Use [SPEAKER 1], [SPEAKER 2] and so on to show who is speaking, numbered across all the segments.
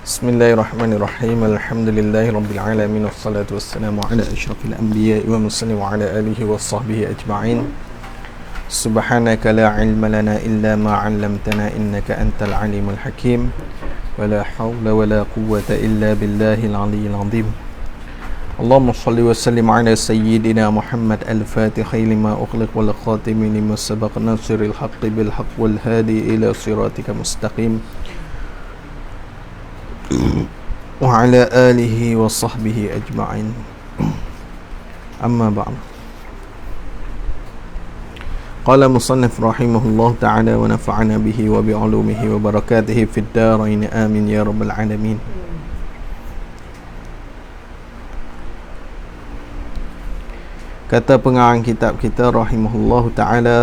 [SPEAKER 1] Bismillahirrahmanirrahim. Alhamdulillahirabbil alamin wassalatu wassalamu ala asyrafil anbiya'i wal mursalin wa ala alihi washabbihi ajma'in. Subhanaka la ilma lana illa ma 'allamtana innaka antal alimul hakim. Wala haula wala quwwata illa billahil aliyyil azim. Allahumma shalli wa sallim ala sayyidina Muhammad al-Fatihhi lima ughliq wal khatimi lima sabaq nasiril haqqi bil haqq wal hadi ila siratika mustaqim. Wa ala alihi wa sahbihi ajma'in. Amma ba'd. Qala musannif rahimahullah ta'ala wa nafa'ana bihi wa bi'ulumihi wa barakatihi fid darain amin ya rabbal alamin. Kata pengarang kitab kita rahimahullah ta'ala,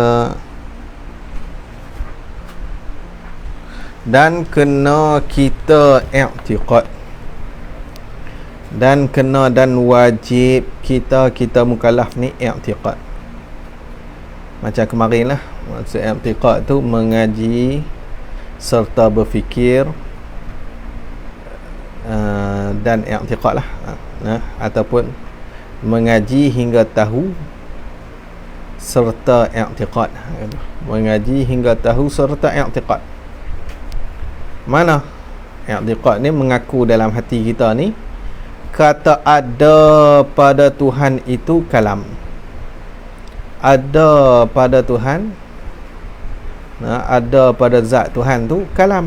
[SPEAKER 1] dan kena kita i'tiqad, dan kena dan wajib kita mukallaf ni i'tiqad. Macam kemarin lah, maksud i'tiqad tu mengaji serta berfikir, dan i'tiqad lah, ataupun mengaji hingga tahu serta i'tiqad. Mengaji hingga tahu serta i'tiqad. Mana i'tiqad ni? Mengaku dalam hati kita ni kata ada pada Tuhan itu kalam. Ada pada Tuhan, ada pada zat Tuhan tu kalam.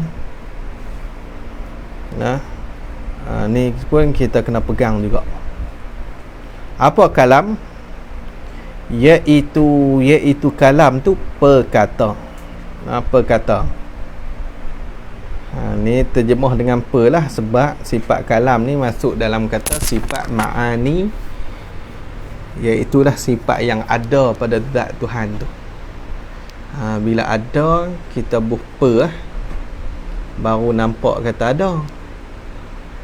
[SPEAKER 1] Ni pun kita kena pegang juga. Apa kalam? Iaitu kalam tu perkata. Perkata. Ni terjemah dengan per lah, sebab sifat kalam ni masuk dalam kata sifat ma'ani, iaitulah sifat yang ada pada zat Tuhan tu. Bila ada, kita buh per baru nampak kata ada.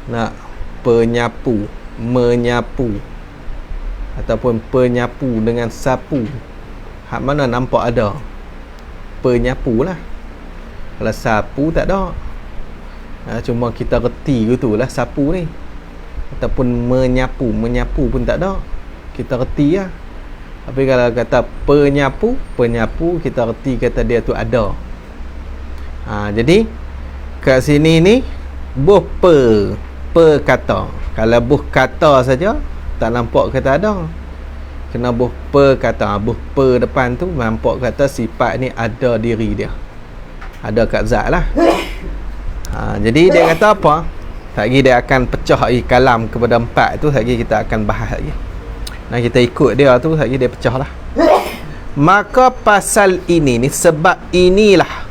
[SPEAKER 1] Nak penyapu, menyapu, ataupun penyapu dengan sapu, hak mana nampak ada? Penyapu lah. Kalau sapu tak ada. Cuma kita reti gitu lah sapu ni, ataupun menyapu pun tak ada, kita reti lah. Tapi kalau kata penyapu kita reti kata dia tu ada. Jadi kat sini ni buh per kata. Kalau buh kata saja tak nampak kata ada, kena buh per kata. Buh per depan tu nampak kata sifat ni ada diri dia, ada kat zat lah. Jadi dia kata apa? Lagi dia akan pecah lagi kalam kepada empat tu, lagi kita akan bahas lagi. Kita ikut dia tu, lagi dia pecah lah. Maka pasal ini ni, sebab inilah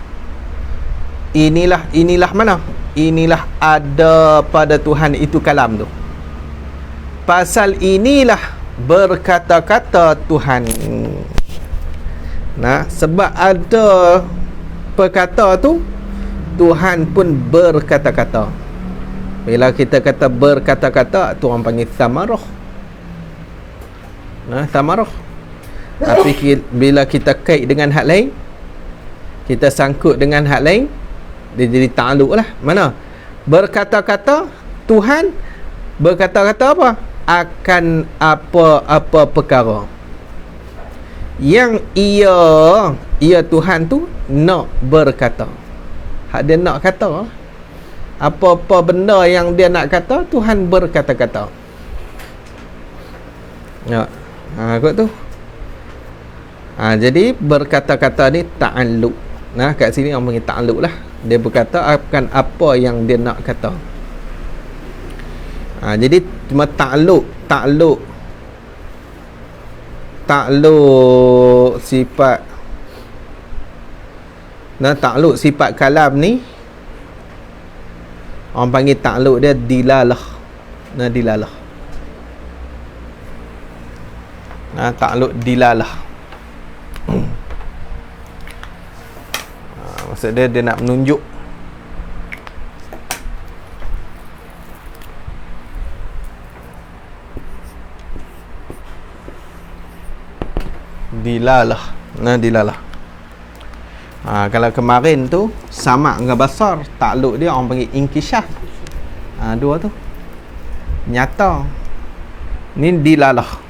[SPEAKER 1] mana? Inilah ada pada Tuhan itu kalam tu. Pasal inilah berkata-kata Tuhan. Sebab ada perkata tu, Tuhan pun berkata-kata. Bila kita kata berkata-kata, tu orang panggil samarah. Samarah. Tapi bila kita kait dengan hak lain, kita sangkut dengan hak lain, dia jadi ta'aluk lah. Mana? Berkata-kata, Tuhan berkata-kata apa? Akan apa-apa perkara yang ia Tuhan tu nak berkata. Hak dia nak kata, apa-apa benda yang dia nak kata, Tuhan berkata-kata. Kot tu. Jadi berkata-kata ni ta'alluq. Kat sini orang panggil ta'alluq lah. Dia berkata akan apa yang dia nak kata. Jadi cuma ta'alluq sifat. Ta'alluq sifat kalam ni orang panggil ta'alluq dia dilalah. Dilalah. Ta'alluq dilalah. Maksud dia nak menunjuk. Dilalah. Dilalah. Kalau kemarin tu sama dengan basar, takluk dia orang panggil inkishaf. Dua tu nyata, ni dilalah.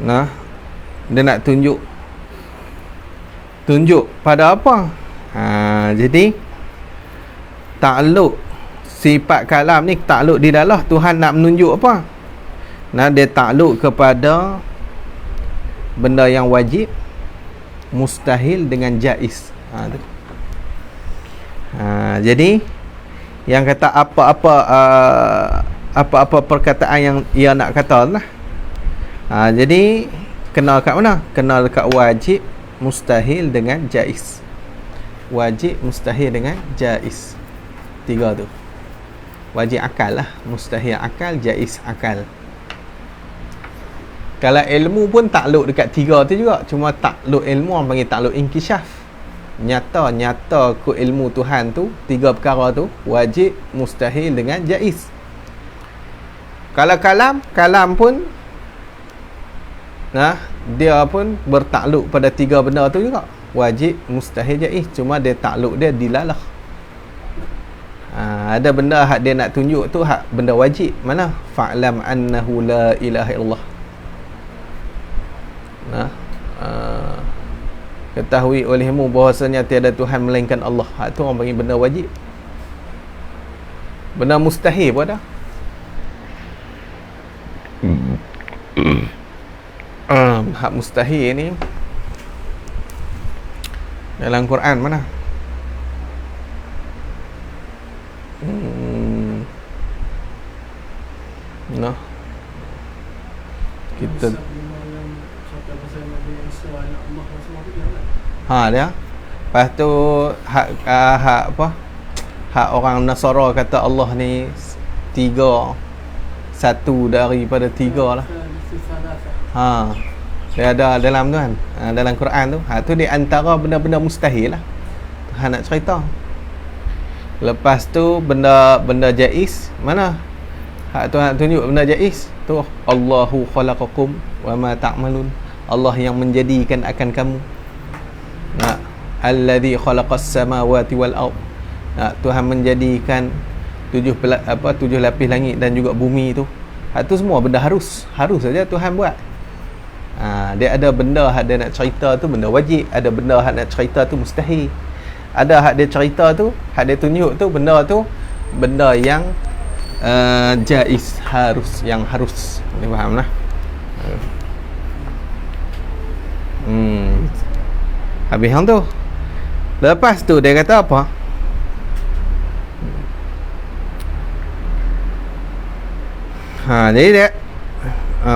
[SPEAKER 1] Nah, dia nak tunjuk pada apa? Jadi takluk sifat kalam ni, takluk dilalah. Tuhan nak menunjuk apa? Nah, dia takluk kepada benda yang wajib, mustahil dengan jaiz. Tu. Jadi yang kata apa-apa perkataan yang ia nak kata lah. Jadi kenal kat mana? Kenal dekat wajib, mustahil dengan jaiz. Wajib, mustahil dengan jaiz. 3 tu. Wajib akal lah, mustahil akal, jaiz akal. Kalau ilmu pun takluk dekat 3 tu juga. Cuma takluk ilmu orang panggil takluk inkishaf. Nyata ke ilmu Tuhan tu 3 perkara tu, wajib, mustahil dengan jaiz. Kalau kalam pun dia pun bertakluk pada 3 benda tu juga, wajib, mustahil, jaiz. Cuma dia takluk dia dilalah. Ada benda hak dia nak tunjuk tu hak benda wajib. Mana? Fa'lam annahu la ilaha illallah. Ketahui olehmu bahawasanya tiada Tuhan melainkan Allah. Hak tu orang panggil benda wajib. Benda mustahil pun ada. Hak mustahil ni dalam Quran mana? Kita dia. Lepas tu hak orang Nasara kata Allah ni 3, satu daripada 3 lah. Dia ada dalam tu kan, dalam Quran tu. Tu di antara benda-benda mustahil lah Tuhan nak cerita. Lepas tu benda jaiz mana? Hak Tuhan tunjuk benda jaiz tu, Allahu khalaqakum wa ma ta'malun. Allah yang menjadikan akan kamu. Alladhi khalaqas samawati wal ard. Tuhan menjadikan 7 lapis langit dan juga bumi tu. Tu semua benda harus saja Tuhan buat. Dia ada benda hak dia nak cerita tu benda wajib, ada benda hak nak cerita tu mustahil. Ada hak dia cerita tu, hak dia tunjuk tu benda yang jaiz, yang harus. Ni faham lah. Habis hang tu. Lepas tu dia kata apa? Jadi dia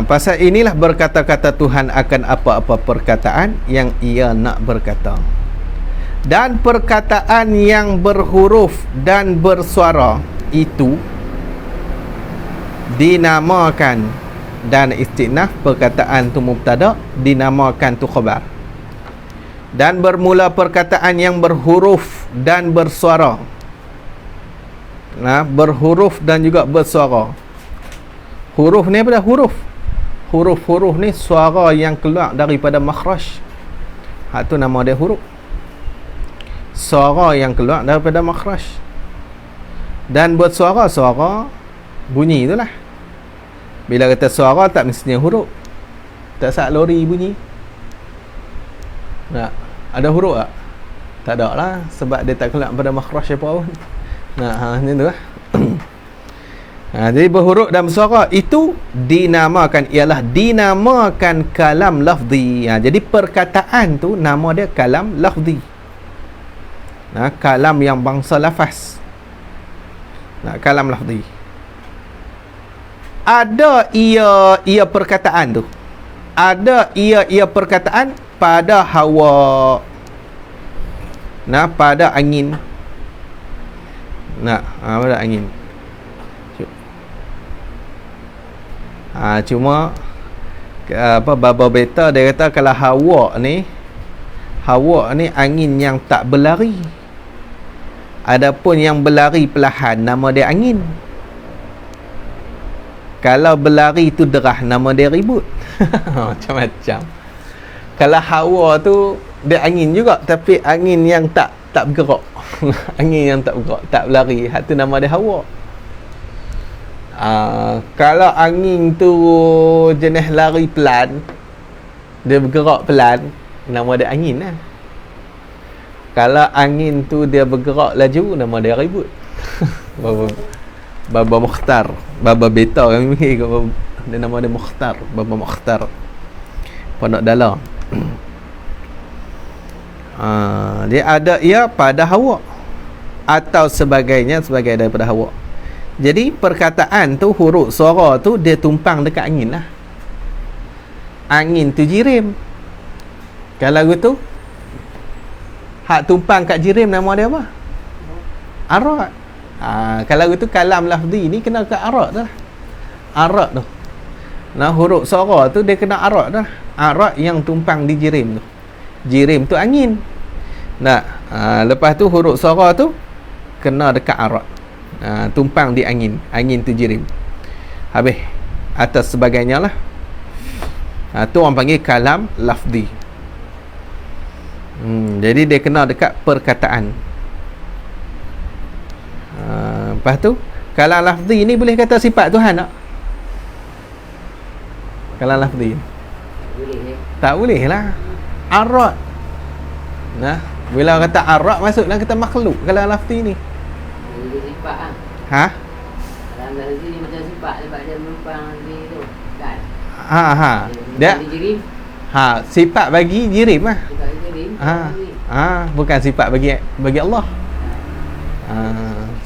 [SPEAKER 1] pasal inilah berkata-kata Tuhan akan apa-apa perkataan yang ia nak berkata. Dan perkataan yang berhuruf dan bersuara itu dinamakan, dan istinaf perkataan tu mubtada, dinamakan tu khabar. Dan bermula perkataan yang berhuruf dan bersuara. Berhuruf dan juga bersuara. Huruf ni apa dah? Huruf ni suara yang keluar daripada makhraj. Tu nama dia huruf. Suara yang keluar daripada makhraj. Dan bersuara, suara bunyi itulah. Bila kata suara tak mestinya huruf. Tak sat lori bunyi. Ada huruf tak? Tak ada lah, sebab dia tak keluar pada makhraj apa pun. Ni tu lah. Jadi berhuruf dan bersuara itu dinamakan kalam lafzi. Jadi perkataan tu nama dia kalam lafzi. Kalam yang bangsa lafaz. Kalam lafzi. Ada ia perkataan tu. Ada ia perkataan pada hawa. Pada angin. Pada angin. Cuma Baba Beta dia kata kalau hawa ni angin yang tak berlari. Adapun yang berlari perlahan nama dia angin. Kalau berlari tu derah nama dia ribut. Macam-macam. Kalau hawa tu dia angin juga, tapi angin yang tak bergerak. Angin yang tak bergerak, tak berlari, hak tu nama dia hawa. Kalau angin tu jenis lari pelan, dia bergerak pelan, nama dia angin lah. Kalau angin tu dia bergerak laju, nama dia ribut. Baba Mukhtar, Baba Beta kami panggil, dia nama dia Mukhtar, Baba Mukhtar Pondok Dalam. Dia ada ia pada hawa atau sebagainya sebagai daripada hawa. Jadi perkataan tu, huruf suara tu dia tumpang dekat angin lah. Angin tu jirim. Kalau gitu hak tumpang kat jirim nama dia apa? Arak. Kalau gitu kalam lafzi ni kena kat arak dah. Arak tu. Nah, huruf suara tu dia kena arak dah. Arak yang tumpang di jirim tu. Jirim tu angin. Nah, lepas tu huruf suara tu kena dekat arak. Tumpang di angin. Angin tu jirim. Habis. Atas sebagainya lah. Tu orang panggil kalam lafzi. Jadi dia kena dekat perkataan. Lepas tu kalam lafzi ni boleh kata sifat Tuhan tak? Kalam lafzi boleh. Tak boleh lah. Arak. Nah, bila kata arak masuklah kata makhluk kalam lafzi ni.
[SPEAKER 2] Dia sifat lah.
[SPEAKER 1] Ha?
[SPEAKER 2] Kalam lafzi ni macam sifat sebab dia merupakan dia tu kan.
[SPEAKER 1] Dia
[SPEAKER 2] jirim.
[SPEAKER 1] Sifat bagi jirim lah.
[SPEAKER 2] Sifat jirim.
[SPEAKER 1] Bukan sifat bagi Allah.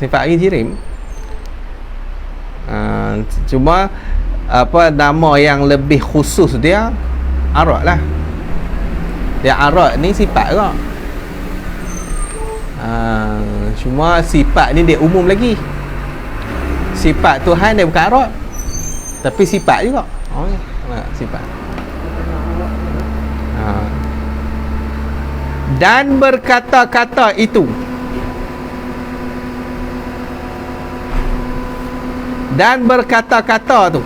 [SPEAKER 1] Sifat bagi jirim. Cuma apa nama yang lebih khusus dia arak lah. Dia arak ni sifat ke? Cuma sifat ni dia umum lagi. Sifat Tuhan dia bukan arak, tapi sifat juga. Sifat. Dan berkata-kata itu. Dan berkata-kata tu.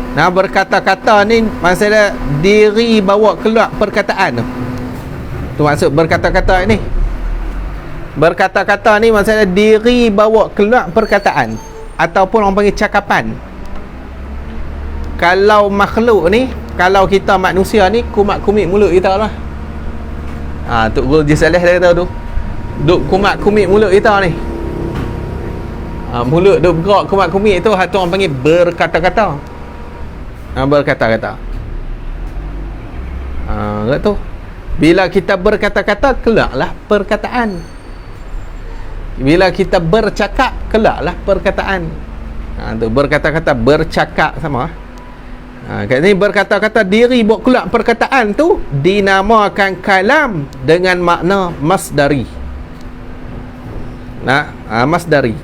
[SPEAKER 1] Nah, berkata-kata ni maksudnya diri bawa keluar perkataan tu. Tu maksud berkata-kata ni. Berkata-kata ni maksudnya diri bawa keluar perkataan ataupun orang panggil cakapan. Kalau makhluk ni, kalau kita manusia ni kumat-kumit mulut kita lah. Tok Guru Jisaleh dia kata tu. Duk kumat-kumit mulut kita ni. Mulut duk bergerak kumat-kumit tu, hatu orang panggil berkata-kata. Berkata-kata. Tu. Bila kita berkata-kata, keluarlah perkataan. Bila kita bercakap, keluarlah perkataan. Tu berkata-kata, bercakap sama. Kat sini berkata-kata diri buat keluar perkataan tu dinamakan kalam dengan makna masdari. Masdari.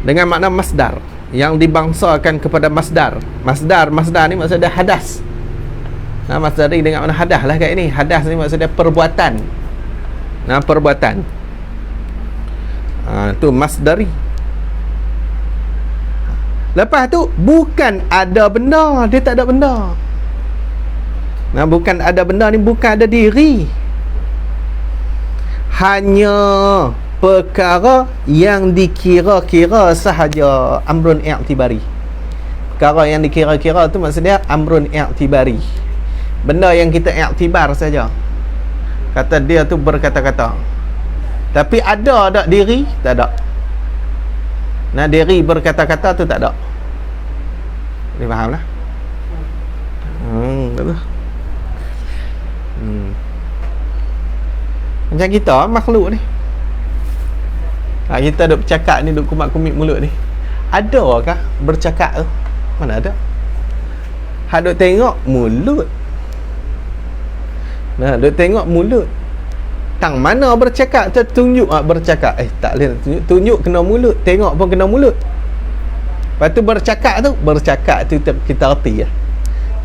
[SPEAKER 1] Dengan makna masdar yang dibangsakan kepada masdar. Masdar ni maksudnya hadas. Masdari dengan makna hadas lah kat ini. Hadas ni maksudnya perbuatan. Perbuatan. Tu masdari. Lepas tu bukan ada benda, dia tak ada benda. Bukan ada benda ni bukan ada diri. Hanya perkara yang dikira-kira sahaja, amrun i'tibari. Perkara yang dikira-kira tu maksudnya amrun i'tibari. Benda yang kita i'tibar saja. Kata dia tu berkata-kata. Tapi ada tak diri? Tak ada. Diri berkata-kata tu tak ada. Boleh faham lah. Betul. Macam kita makhluk ni. Kita duk bercakap ni, duk kumat-kumit mulut ni. Adakah bercakap tu? Mana ada? Hak duk tengok mulut. Duk tengok mulut. Tang mana bercakap, tunjuk bercakap. Tak boleh tunjuk kena mulut, tengok pun kena mulut. Lepas tu bercakap tu kita erti lah.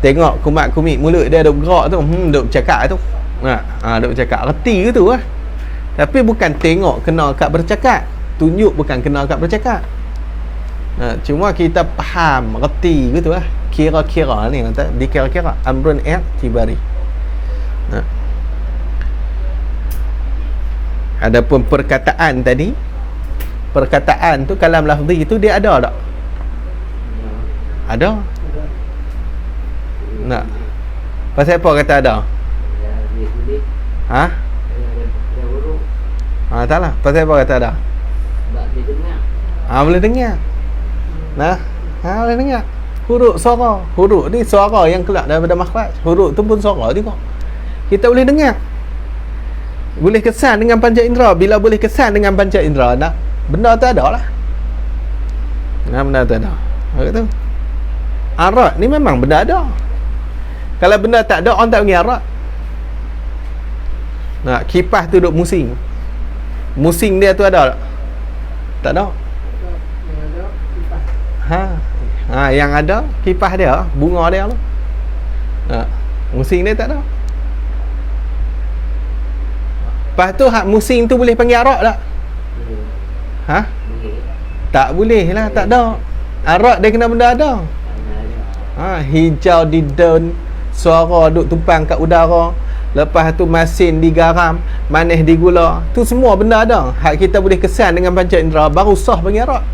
[SPEAKER 1] Tengok kumat-kumit mulut dia duk gerak tu, duk bercakap tu. Duk bercakap, erti ke tu lah. Tapi bukan tengok kena kat bercakap, tunjuk bukan kena kat bercakap. Cuma kita faham, erti gitu lah. Kira-kira ni kata, dikira-kira amrun i'tibari. Adapun perkataan tadi, perkataan tu kalam lafzi tu dia ada tak? Ada. Nak. Pasal apa kata ada? Ha? Tak lah. Pasal apa kata ada? Boleh dengar. Nah, boleh dengar. Huruf suara. Huruf ni suara yang keluar daripada makhraj. Huruf tu pun suara juga. Kita boleh dengar. Boleh kesan dengan panca indera. Bila boleh kesan dengan panca indera, nak benda tu ada lah. Benda tu ada. Apa tu? Arat ni memang benda ada. Kalau benda tak ada, orang tak panggil arat. Nak kipas tu duk musing. Musing dia tu ada tak? Tak ada. Yang ada kipas dia, bunga dia lah. Musing dia tak ada. Lepas tu hak musing tu boleh panggil arak tak? Tak boleh lah, tak ada. Arak dia kena benda ada. Hijau di daun, suara duk tumpang kat udara, lepas tu masin digaram, manis digula, tu semua benda ada. Hak kita boleh kesan dengan panca indera, baru sah panggil arak.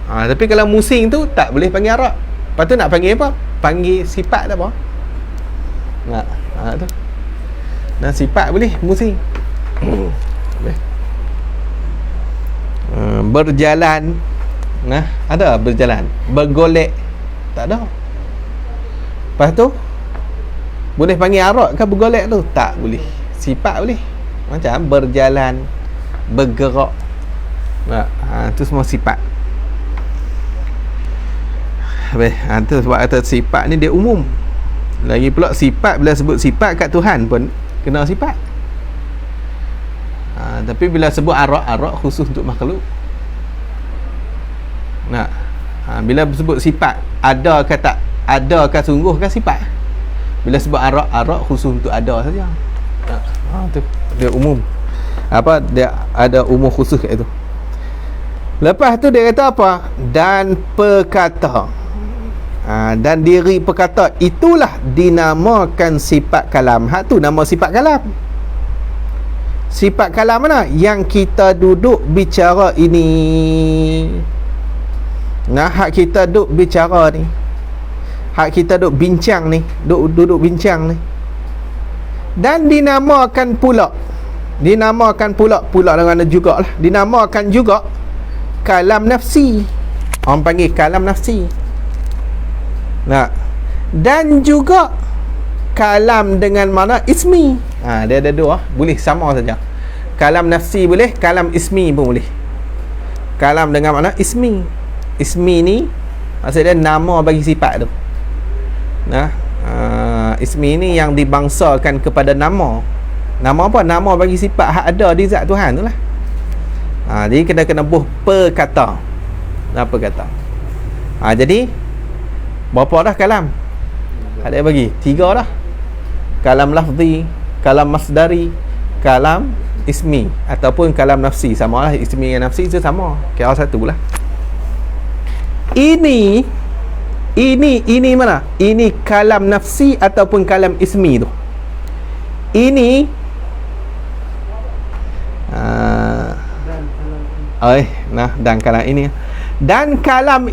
[SPEAKER 1] Tapi kalau musing tu tak boleh panggil arak. Lepas tu nak panggil apa? Panggil sifat tak apa. Tu. Nah, sifat boleh musing. Boleh. Berjalan. Nah, ada berjalan. Bergolek. Tak ada. Lepas tu boleh panggil arak ke bergolek tu? Tak boleh. Sifat boleh. Macam berjalan, bergerak. Tu semua sifat. Tu sebab kata sifat ni dia umum. Lagi pula sifat, bila sebut sifat kat Tuhan pun kena sifat. Tapi bila sebut arak khusus untuk makhluk. Bila sebut sifat, ada ke tak ada ke sungguh ke sifat. Bila sebut arak khusus untuk ada saja. Tu dia umum. Dia ada umum khusus kat itu. Lepas tu dia kata apa? Dan perkata. Dan diri perkata itulah dinamakan sifat kalam. Tu nama sifat kalam. Sifat kalam mana? Yang kita duduk bicara ini. Hak kita duduk bicara ni, hak kita duduk bincang ni, duduk bincang ni. Dan dinamakan pula dengan juga lah, dinamakan juga kalam nafsi. Orang panggil kalam nafsi. Dan juga kalam dengan mana ismi. Dia ada dua, boleh sama saja. Kalam nafsi boleh, kalam ismi pun boleh. Kalam dengan mana ismi. Ismi ni maksudnya nama bagi sifat tu. Ismi ni yang dibangsakan kepada nama. Nama apa? Nama bagi sifat hak ada di zat Tuhan tu lah. Jadi kena buh perkata. Perkata. Jadi berapa dah kalam? Ada bagi 3 dah. Kalam lafzi, kalam masdari, kalam ismi ataupun kalam nafsi. Sama lah, ismi dengan nafsi tu sama, kira satu lah. Ini mana? Ini kalam nafsi ataupun kalam ismi tu. Ini dan kalam ini. Dan kalam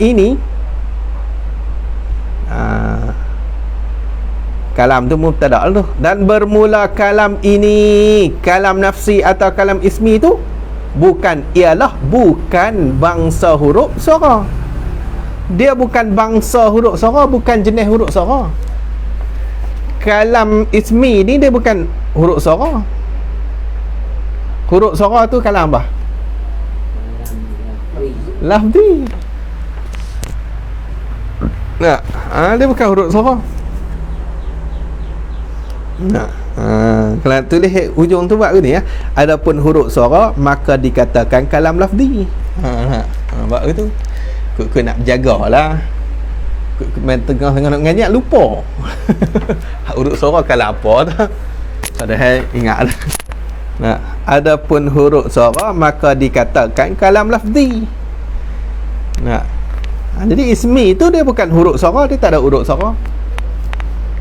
[SPEAKER 1] ini kalam tu mubtada' tu. Dan bermula kalam ini, kalam nafsi atau kalam ismi tu bukan bangsa huruf suara. Dia bukan bangsa huruf suara, bukan jenis huruf suara. Kalam ismi ni dia bukan huruf suara. Huruf suara tu kalam apa? Lafzi. Dia bukan huruf suara. Kalau tulis hujung tu buat ni ya. Adapun huruf suara maka dikatakan kalam lafzi. Buat tu. Kau nak jagalah. Main tengah-tengah nak ngajak lupa. Huruf suara kalam apa tu? Padahal ingat dah. Adapun huruf suara maka dikatakan kalam lafzi. Jadi ismi tu dia bukan huruf suara, dia tak ada huruf suara.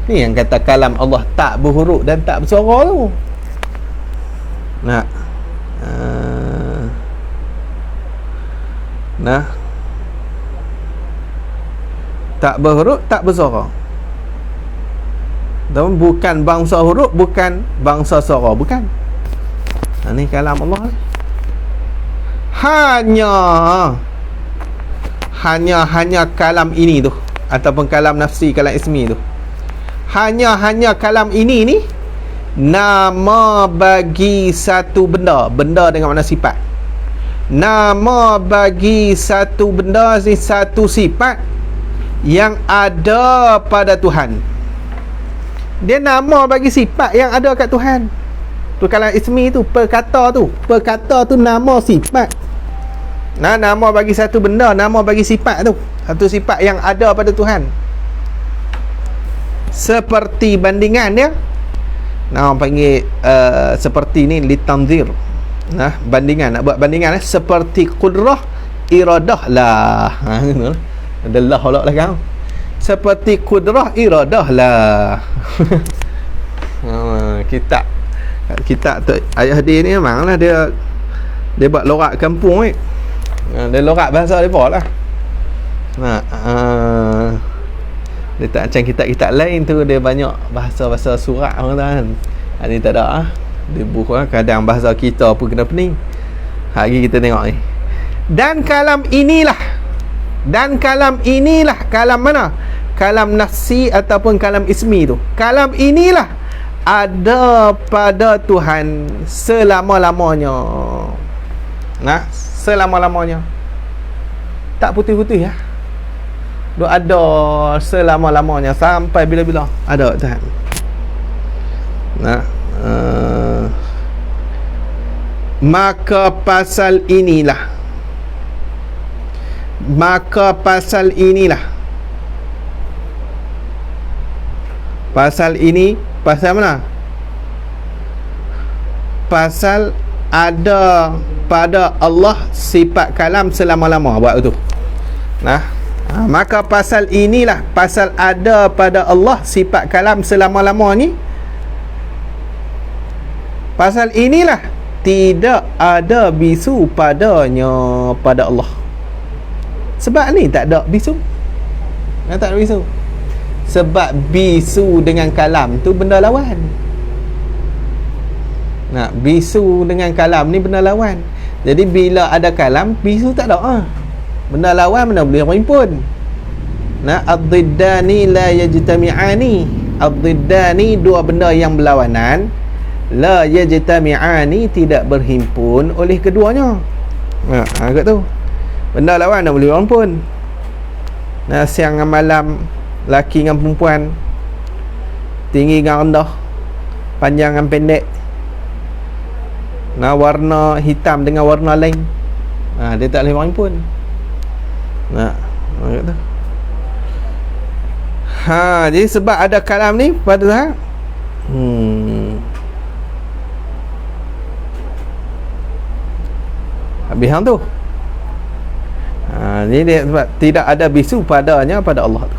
[SPEAKER 1] Ni yang kata kalam Allah tak berhuruf dan tak bersuara tu. Nah. Nah. Tak berhuruf, tak bersuara. Dan bukan bangsa huruf, bukan bangsa suara, bukan. Ni kalam Allah ni. Hanya kalam ini tu, ataupun kalam nafsi, kalam ismi tu. Hanya kalam ini ni nama bagi satu benda dengan makna sifat. Nama bagi satu benda ni satu sifat yang ada pada Tuhan. Dia nama bagi sifat yang ada kat Tuhan. Tu kalam ismi tu, perkata tu nama sifat. Nah, nama bagi satu benda, nama bagi sifat tu, satu sifat yang ada pada Tuhan. Seperti bandingan dia, nah, orang panggil seperti ni litanzir. Nah, bandingan, nak buat bandingan seperti qudrah iradah lah. Ada lah pula lah kau. Seperti qudrah iradah lah. Kitab tu ayah dia ni memanglah dia buat lorak kampung ni. Dia lorak bahasa depa lah. Dia tak macam kitab-kitab lain tu, dia banyak bahasa-bahasa surat orang kan. Ni tak ada dia buku kadang bahasa kita pun kena pening. Hari kita tengok ni. Dan kalam inilah, kalam mana? Kalam nafsi ataupun kalam ismi tu. Kalam inilah ada pada Tuhan selama-lamanya. Nah, selama-lamanya. Tak putih-putih ya. Dia ada selama-lamanya sampai bila-bila ada Tuhan. Nah, maka pasal inilah pasal ini, pasal mana? Pasal ada pada Allah sifat kalam selama-lama. Buat itu. Nah, maka pasal inilah, pasal ada pada Allah sifat kalam selama-lama ni. Pasal inilah tidak ada bisu padanya, pada Allah. Sebab ni tak ada bisu. Tak ada bisu. Sebab bisu dengan kalam tu benda lawan. Nah, bisu dengan kalam ni benda lawan. Jadi bila ada kalam, bisu tak ada. Benda lawan mana boleh berhimpun. Nah, ad-diddani la yajtami'ani. Ad-diddani, dua benda yang berlawanan, la yajtami'ani, tidak berhimpun oleh keduanya. Nah, agak tu. Benda lawan tak boleh berhimpun. Nah, siang dengan malam, laki dengan perempuan, tinggi dengan rendah, panjang dengan pendek, nah, warna hitam dengan warna lain, dia tak boleh berhimpun. Nah, tu. Jadi sebab ada kalam ni pada Tuhan. Habis hang tu. Ni dia sebab tidak ada bisu padanya, pada Allah tu.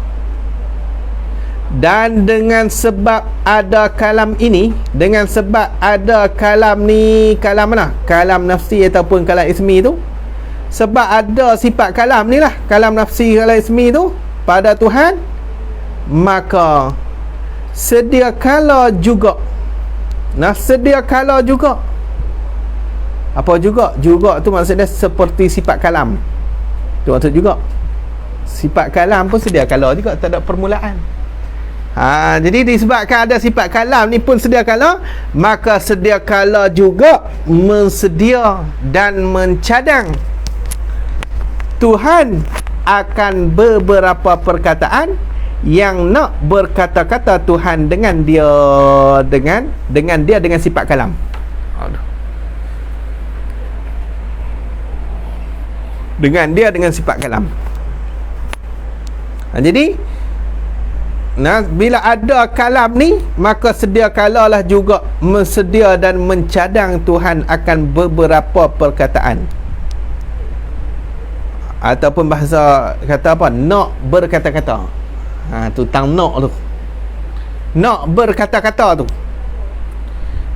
[SPEAKER 1] Dan dengan sebab ada kalam ini, dengan sebab ada kalam ni, kalam mana? Kalam nafsi ataupun kalam ismi tu. Sebab ada sifat kalam ni lah, kalam nafsi, kalam ismi tu pada Tuhan, maka sedia kala juga. Nah, sedia kala juga. Apa juga? Juga tu maksudnya seperti sifat kalam. Tu maksud juga. Sifat kalam pun sedia kala juga, tak ada permulaan. Jadi disebabkan ada sifat kalam ni pun sedia kala, maka sedia kala juga mensedia dan mencadang Tuhan akan beberapa perkataan yang nak berkata-kata Tuhan dengan dia, dengan sifat kalam. Dengan sifat kalam. Jadi bila ada kalam ni, maka sedia kalalah juga mensedia dan mencadang Tuhan akan beberapa perkataan, ataupun bahasa kata apa, nak berkata-kata. Tu tang nak tu. nak berkata-kata tu.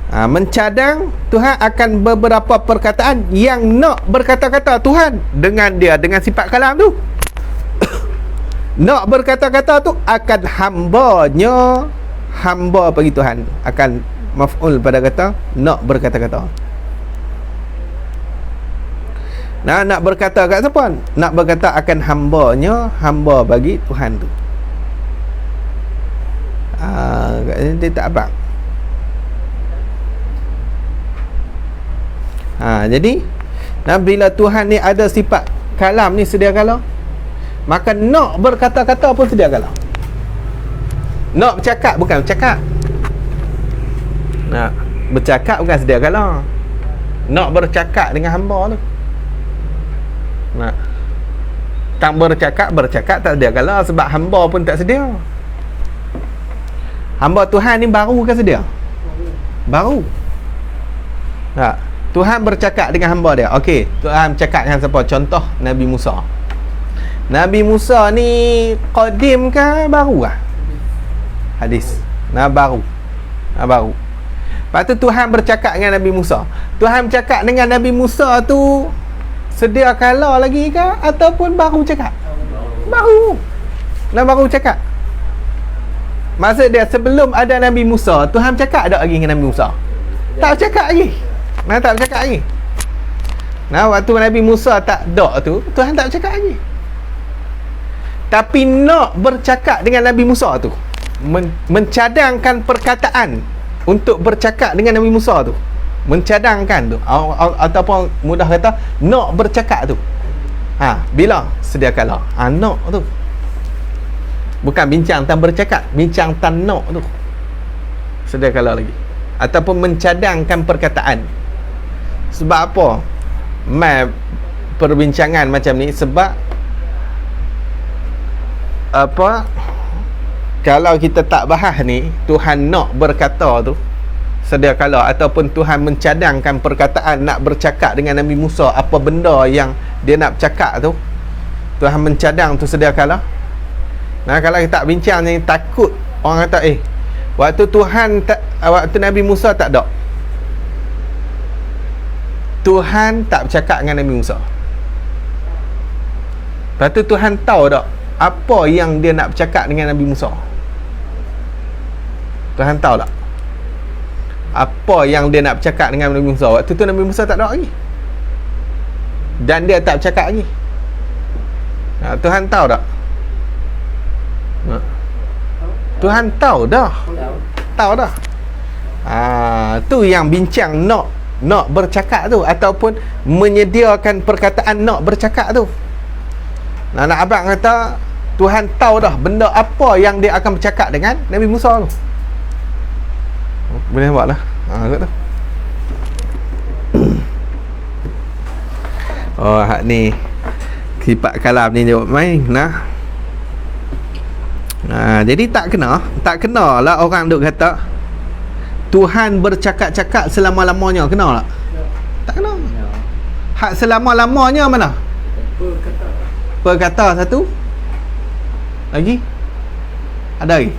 [SPEAKER 1] Mencadang Tuhan akan beberapa perkataan yang nak berkata-kata Tuhan dengan dia, dengan sifat kalam tu. Nak berkata-kata tu akan hamba bagi Tuhan, akan maf'ul pada kata nak berkata-kata. Nak berkata kat siapa? Nak berkata akan hamba bagi Tuhan tu. Dia tak apa. Jadi bila Tuhan ni ada sifat kalam ni sedia kala, maka nak berkata-kata pun sedia kala. Nak bercakap bukan bercakap. Nak bercakap bukan sedia kala. Nak bercakap dengan hamba tu. Nak tak bercakap tak sedia kala, sebab hamba pun tak sedia. Hamba Tuhan ni baru ke sedia? Baru. Tak. Tuhan bercakap dengan hamba dia. Okey, Tuhan bercakap dengan siapa? Contoh Nabi Musa. Nabi Musa ni qadim ke baru lah? Hadis. Baru. Lepas tu Tuhan bercakap dengan Nabi Musa. Tuhan bercakap dengan Nabi Musa tu sedia kala lagi ke ataupun baru cakap? Baru. Baru cakap. Maksud dia sebelum ada Nabi Musa, Tuhan bercakap tak lagi dengan Nabi Musa? Tak bercakap lagi. Tak bercakap lagi. Waktu Nabi Musa tak ada tu, Tuhan tak bercakap lagi. Tapi nak bercakap dengan Nabi Musa tu, mencadangkan perkataan untuk bercakap dengan Nabi Musa tu, mencadangkan tu, ataupun mudah kata nak bercakap tu, bila sedia kala, nak tu bukan bincang tentang bercakap, bincang tentang nak tu sedia kala lagi, ataupun mencadangkan perkataan. Sebab apa perbincangan macam ni? Sebab apa, kalau kita tak bahas ni, Tuhan nak berkata tu sedia kala, ataupun Tuhan mencadangkan perkataan nak bercakap dengan Nabi Musa, apa benda yang dia nak bercakap tu, Tuhan mencadang tu sedia kala. Kalau kita tak bincang ni, takut orang kata waktu waktu Nabi Musa tak ada, Tuhan tak bercakap dengan Nabi Musa. Lepas tu Tuhan tahu tak apa yang dia nak bercakap dengan Nabi Musa? Tuhan tahu tak apa yang dia nak bercakap dengan Nabi Musa? Waktu tu Nabi Musa tak ada lagi, dan dia tak bercakap lagi. Tuhan tahu tak? Tuhan tahu dah. Tahu dah. Tu yang bincang nak bercakap tu, ataupun menyediakan perkataan nak bercakap tu. Nak abang kata Tuhan tahu dah benda apa yang dia akan bercakap dengan Nabi Musa tu. Boleh nampak lah. Kot tu. Hak ni sifat kalam ni jawab main jadi tak kena lah orang duk kata Tuhan bercakap-cakap selama-lamanya. Kena tak? Tak kena. Hak selama-lamanya mana? Perkata satu lagi ada lagi.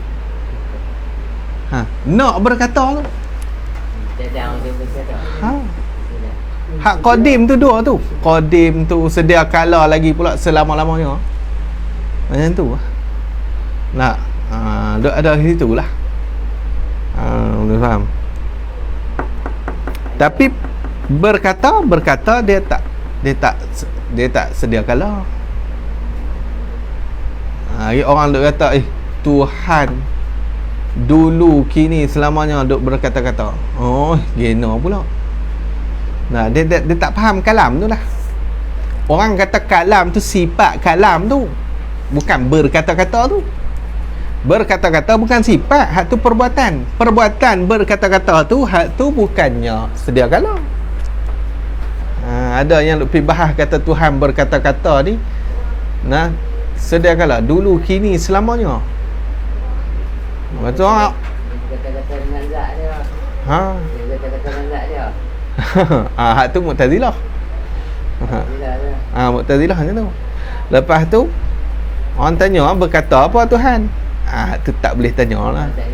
[SPEAKER 1] Nak berkata tu. Hak qadim tu dua tu. Qadim tu sedia kala lagi pula selama-lamanya. Macam tu lah. Ada situ lah. Boleh faham. Tapi berkata dia tak sedia kala. Orang duk kata Tuhan dulu kini selamanya duk berkata-kata. Gena pula. Dia tak faham kalam tu lah. Orang kata kalam tu sifat kalam tu, bukan berkata-kata tu. Berkata-kata bukan sifat, hak tu perbuatan. Perbuatan berkata-kata tu, hak tu bukannya sedia kala. Ada yang lebih bahas kata Tuhan berkata-kata ni sedia kala, dulu kini selamanya. Betul tak?
[SPEAKER 2] Kata-kata dengan zat dia. Kata-kata dengan zat dia.
[SPEAKER 1] Hak tu Mu'tazilah. Mu'tazilah macam tu. Lepas tu orang tanya berkata apa Tuhan? tu tak boleh tanya lah.
[SPEAKER 2] Tak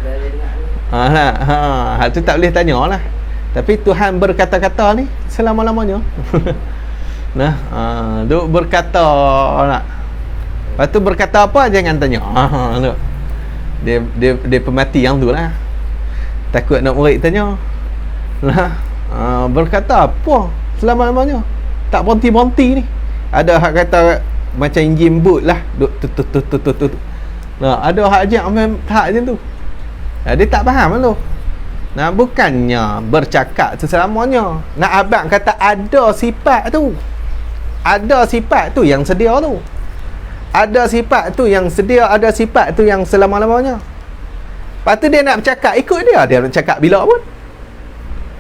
[SPEAKER 2] ada dengar.
[SPEAKER 1] Tu tak boleh tanya lah. Tapi Tuhan berkata-kata ni selama-lamanya. Nah, duk berkata nak. Lepas tu berkata apa jangan tanya. Tu. Dia pemati yang tu lah. Takut nak murid tanya. Nah, berkata apa selama-lamanya. Tak berhenti-berhenti ni. Ada hak kata macam enjin boat lah. Duk tut. Nah, ada hak ajak hak macam tu. Dia tak faham tu. Nah, bukannya bercakap selamanya. Nak abang kata ada sifat tu. Ada sifat tu yang sedia tu. Ada sifat tu yang sedia, ada sifat tu yang selama-lamanya. Lepas tu dia nak bercakap, ikut dia nak cakap bila pun.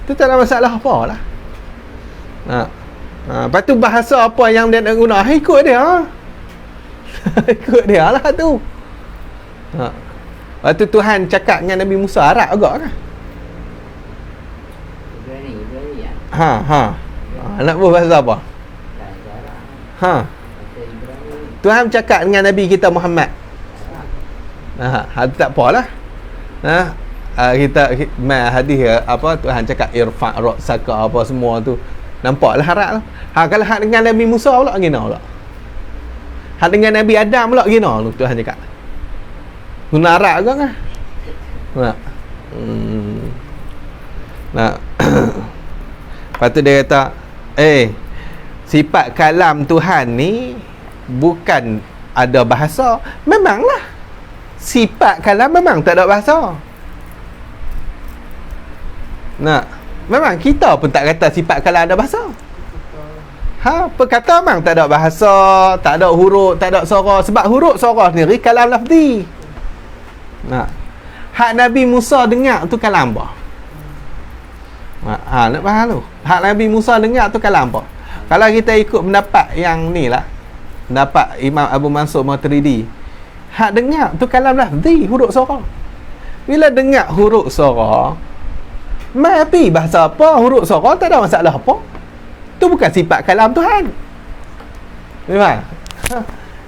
[SPEAKER 1] Tu tak ada masalah apa lah. Lepas tu bahasa apa yang dia nak guna, ikut dia. Ikut dia lah tu. Lepas tu Tuhan cakap dengan Nabi Musa Arab agak kan?
[SPEAKER 2] Berani ya.
[SPEAKER 1] Nak buat bahasa apa? Tuhan cakap dengan Nabi kita Muhammad. Tak apalah. Kita hadis apa Tuhan cakap irfa' ra'saka apa semua tu. Nampaklah harap lah. Kalau hak dengan Nabi Musa pula gina pula. Hak dengan Nabi Adam pula gina tu Tuhan cakap. Guna Arab ke kan? Lepas tu dia kata, sifat kalam Tuhan ni bukan ada bahasa. Memanglah sifat kalam memang tak ada bahasa. Memang kita pun tak kata sifat kalam ada bahasa. Perkata memang tak ada bahasa, tak ada huruf, tak ada suara. Sebab huruf suara sendiri kalam lafzi. Hak Nabi Musa dengar tu kalam apa? Nak faham tu. Hak Nabi Musa dengar tu kalam apa? Kalau kita ikut pendapat yang ni lah, pendapat Imam Abu Mansur Maturidi, hak dengar tu kalam lafzi, huruf suara. Bila dengar huruf suara, mapi bahasa apa, huruf suara tak ada masalah apa. Tu bukan sifat kalam Tuhan. Memang.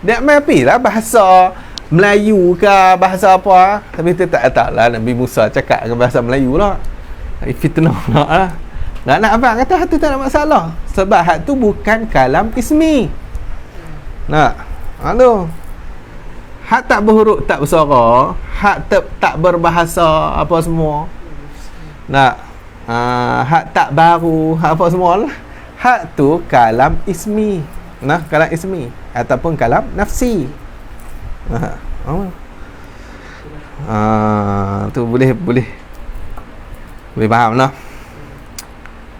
[SPEAKER 1] Dia mapi lah bahasa Melayu ke bahasa apa. Tapi tu tak tahu lah Nabi Musa cakap dengan bahasa Melayu lah. Fitnah lah. Nak abang kata hak tu tak ada masalah. Sebab hak tu bukan kalam ismi. Aduh. Hak tak berhuruf, tak bersuara, hak tak berbahasa apa semua. Hak tak baru, apa semua lah. Hak tu kalam ismi. Kalam ismi ataupun kalam nafsi. Tu boleh faham lah.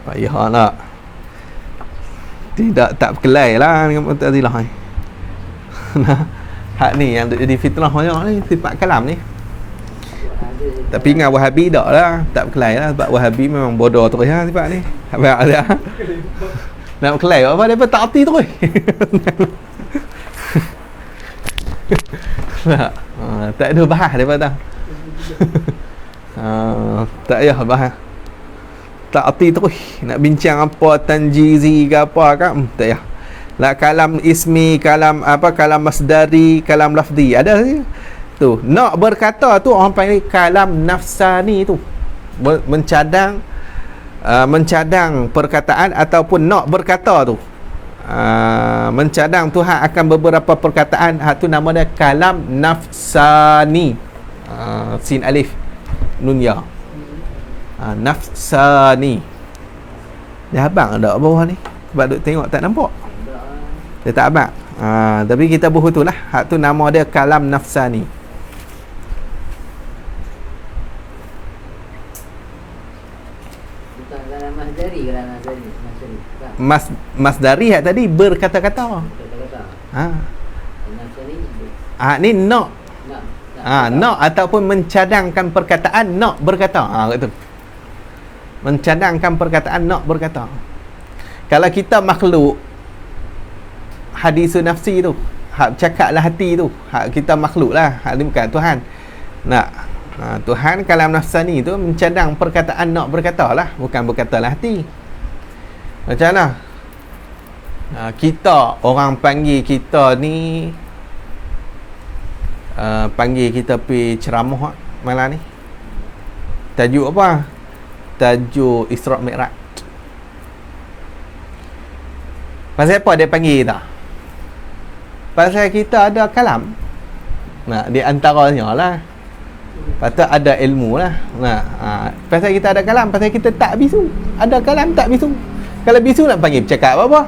[SPEAKER 1] Payah nak. Tidak tak berkelai lah dengan Mu'tazilah ni. Hak ni yang jadi fitnah banyak ni, sifat kalam ni. Tapi dengan Wahabi tak lah, tak berkelai lah. Sebab Wahabi memang bodoh terus lah sifat ni. Habis ada. Nak berkelai apa dia pun tak arti terus. Tak ada bahas dia patah. Tak payah bahas. Tak arti terus. Nak bincang apa tanjizi ke apa kan, tak payah. Lah kalam ismi, kalam apa, kalam masdari, kalam lafzi ada sih. Tu nak berkata tu orang panggil kalam nafsani tu. Mencadang perkataan ataupun nak berkata tu. Mencadang Tuhan akan beberapa perkataan, hak tu nama dia kalam nafsani. Sin alif nun ya. Nafsani. Dia abang ada bawah ni. Sebab duk tengok tak nampak. Dia tak abang. Tapi kita buku tu lah. Hak tu nama dia kalam nafsani.
[SPEAKER 2] Bukan kalam masdari, kalam masdari.
[SPEAKER 1] Masdari hak tadi berkata-kata. Ni nak. Nak ataupun mencadangkan perkataan nak berkata. Gitu. Mencadangkan perkataan nak berkata. Kalau kita makhluk hadisun nafsi tu, hak cakaplah hati tu, hak kita makhluk lah, hak ni bukan Tuhan. Tuhan kalam nafsani tu mencadang perkataan nak berkata lah, bukan berkatalah hati. Macam mana? Kita, orang panggil kita ni panggil kita pergi ceramah malam ni. Tajuk apa? Tajuk Isra' Mi'raj. Pasal apa dia panggil kita? Pasal kita ada kalam. Nah, di antaranya lah. Patut ada ilmu lah. Nah, pasal kita ada kalam, pasal kita tak bisu. Ada kalam tak bisu. Kalau bisu nak panggil bercakap apa?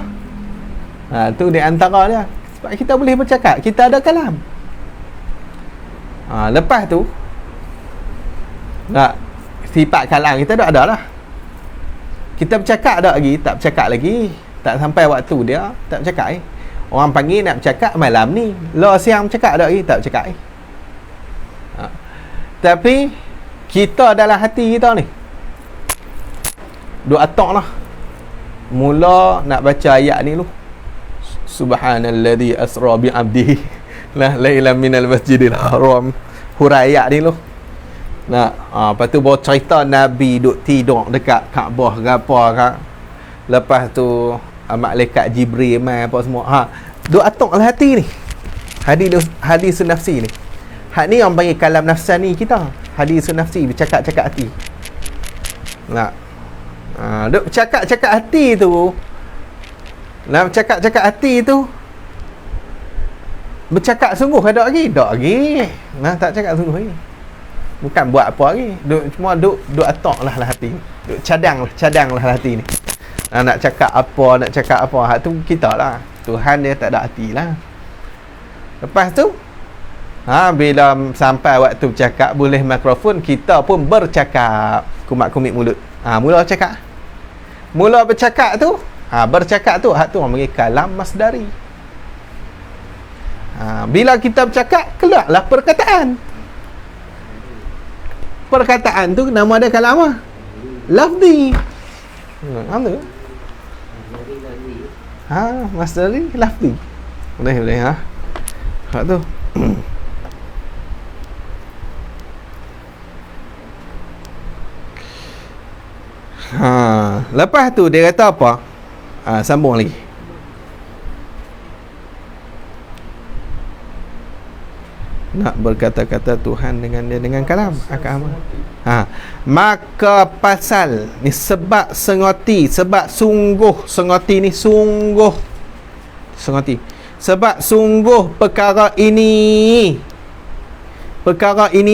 [SPEAKER 1] Tu di antara dia. Sebab kita boleh bercakap, kita ada kalam. Lepas tu sifat kalam kita dah ada lah. Kita bercakap tak lagi, tak bercakap lagi. Tak sampai waktu dia, tak bercakap Orang panggil nak bercakap malam ni. Lo siang bercakap tak lagi, tak bercakap Tapi kita dalam hati kita ni duk atok lah. Mula nak baca ayat ni lu. Subhanalladzi asra bi 'abdihi lailan minal masjidil haram. Hurai ayat ni lu. Lepas tu bawa cerita Nabi duk tidur dekat Kaabah ke apa ke. Lepas tu malaikat Jibril mai apa semua. Duk atok lah hati ni. Hadis nafsi ni. Hak ni orang panggil kalam nafsani kita. Hadis nafsi, bercakap-cakap hati. Duk cakap-cakap hati tu. Bercakap-cakap hati tu. Bercakap sungguh ada lagi? Tak lagi. Tak cakap sungguh lagi. Bukan buat apa lagi. Cuma duk atok lah hati. Duk cadang lah hati ni. Nak cakap apa, hak tu kita lah. Tuhan dia tak ada hati lah. Lepas tu bila sampai waktu bercakap, boleh mikrofon, kita pun bercakap. Kumat-kumit mulut. Mula cakap. Mula bercakap tu, bercakap tu, hak tu orang panggil kalam masdari. Bila kita bercakap, keluarlah perkataan. Perkataan tu nama dia kalam apa? Lafzi. Apa? Masdari lafzi. Boleh hak tu. Lepas tu dia kata apa? Sambung lagi. Nak berkata-kata Tuhan dengan kalam akan maka pasal ni sebab sengoti, sebab sungguh sengoti ni sungguh sengoti. Sebab sungguh perkara ini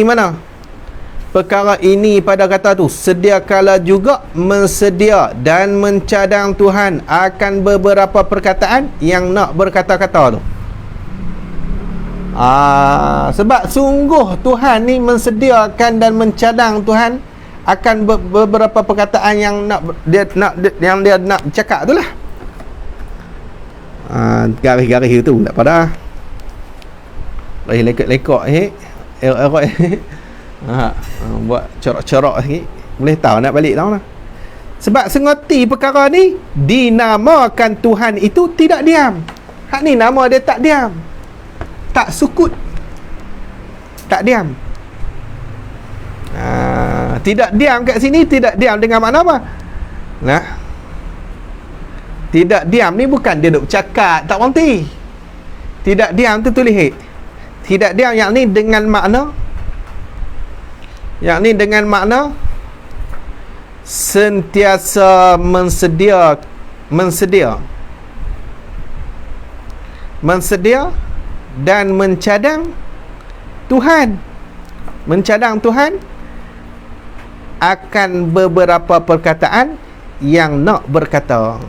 [SPEAKER 1] mana? Perkara ini pada kata tu, sedia kala juga mensedia dan mencadang Tuhan akan beberapa perkataan yang nak berkata-kata tu. Sebab sungguh Tuhan ni mensediakan dan mencadang Tuhan akan beberapa perkataan yang dia nak cakap tu lah. Garis-garis tu tak pada. Garis lekok-lekok buat corak-corak sikit, boleh tahu nak balik tahu lah. Sebab sengoti perkara ni dinamakan Tuhan itu tidak diam. Hak ni nama dia tak diam, tak sukut, tak diam. Tidak diam kat sini, tidak diam dengan makna apa? Tidak diam ni bukan dia duk cakap tak berhenti. Tidak diam tu tulis tidak diam yang ni dengan makna sentiasa mensedia dan mencadang Tuhan akan beberapa perkataan yang nak berkata.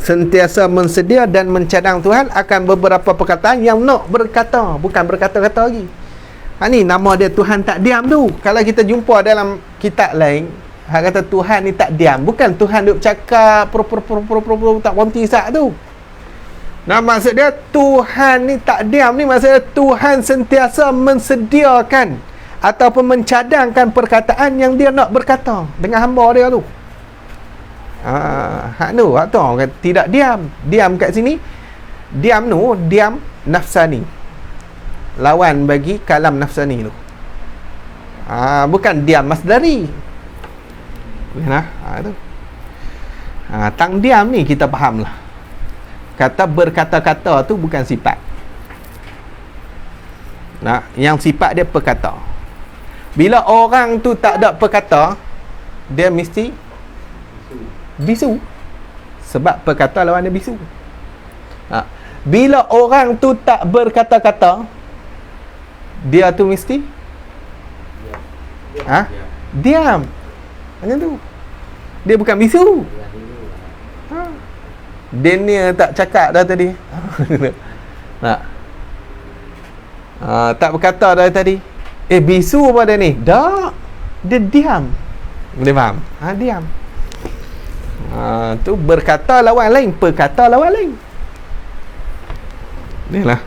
[SPEAKER 1] Sentiasa mensedia dan mencadang Tuhan akan beberapa perkataan yang nak berkata, bukan berkata-kata lagi. Ni nama dia Tuhan tak diam tu. Kalau kita jumpa dalam kitab lain, kata Tuhan ni tak diam, bukan Tuhan duk cakap tak berhenti sat tu. Maksud dia Tuhan ni tak diam ni, maksudnya Tuhan sentiasa mensediakan ataupun mencadangkan perkataan yang dia nak berkata dengan hamba dia tu. Hak tu orang kata tidak diam. Diam kat sini, diam nafsani, lawan bagi kalam nafsani tu. Bukan diam masdari. Tu. Tang diam ni kita faham lah. kata berkata-kata tu bukan sifat. Nah, yang sifat dia perkata. Bila orang tu tak ada perkata, dia mesti bisu. Sebab perkata lawan dia bisu. Bila orang tu tak berkata-kata, dia tu mesti diam. Macam tu. Dia bukan bisu. Daniel tak cakap dah tadi. Tak berkata dah tadi. Bisu apa dia ni? Tak. Dia diam. Boleh faham? Diam. Tu berkata lawan lain, perkata lawan lain. Inilah.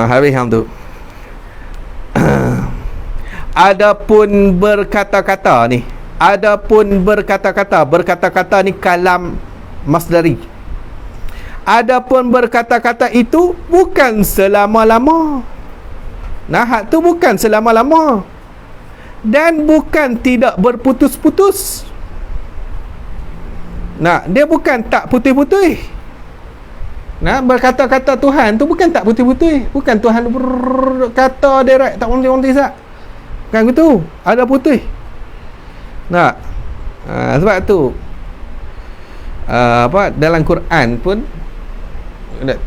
[SPEAKER 1] Habis hang tu. Adapun berkata-kata ni, berkata-kata ni kalam masdari. Adapun berkata-kata itu bukan selama-lama. Hak tu bukan selama-lama. Dan bukan tidak berputus-putus. Dia bukan tak putih-putih. Berkata-kata Tuhan tu bukan tak putih-putih. Bukan Tuhan berkata direct tak onti-onti sat. Bukan gitu. Ada putih. Sebab tu dalam Quran pun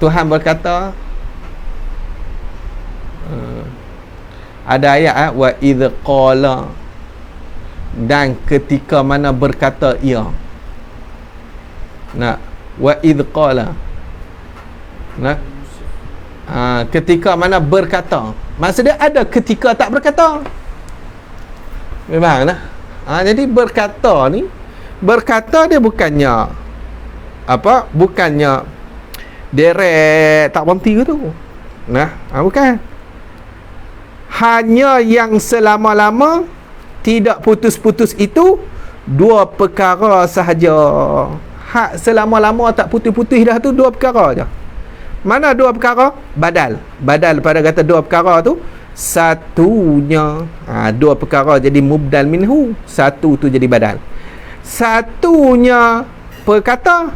[SPEAKER 1] Tuhan berkata, ada ayat wa idh qala, dan ketika mana berkata ia. Wa idh qala, ketika mana berkata, maksudnya ada ketika tak berkata. Memang jadi berkata ni, berkata dia bukannya bukannya direct tak berhenti ke tu. Bukan. Hanya yang selama-lama tidak putus-putus itu dua perkara sahaja. Hak selama-lama tak putus-putus dah tu dua perkara je. Mana dua perkara? Badal pada kata dua perkara tu, satunya dua perkara jadi mubdal minhu, satu tu jadi badal. Satunya perkata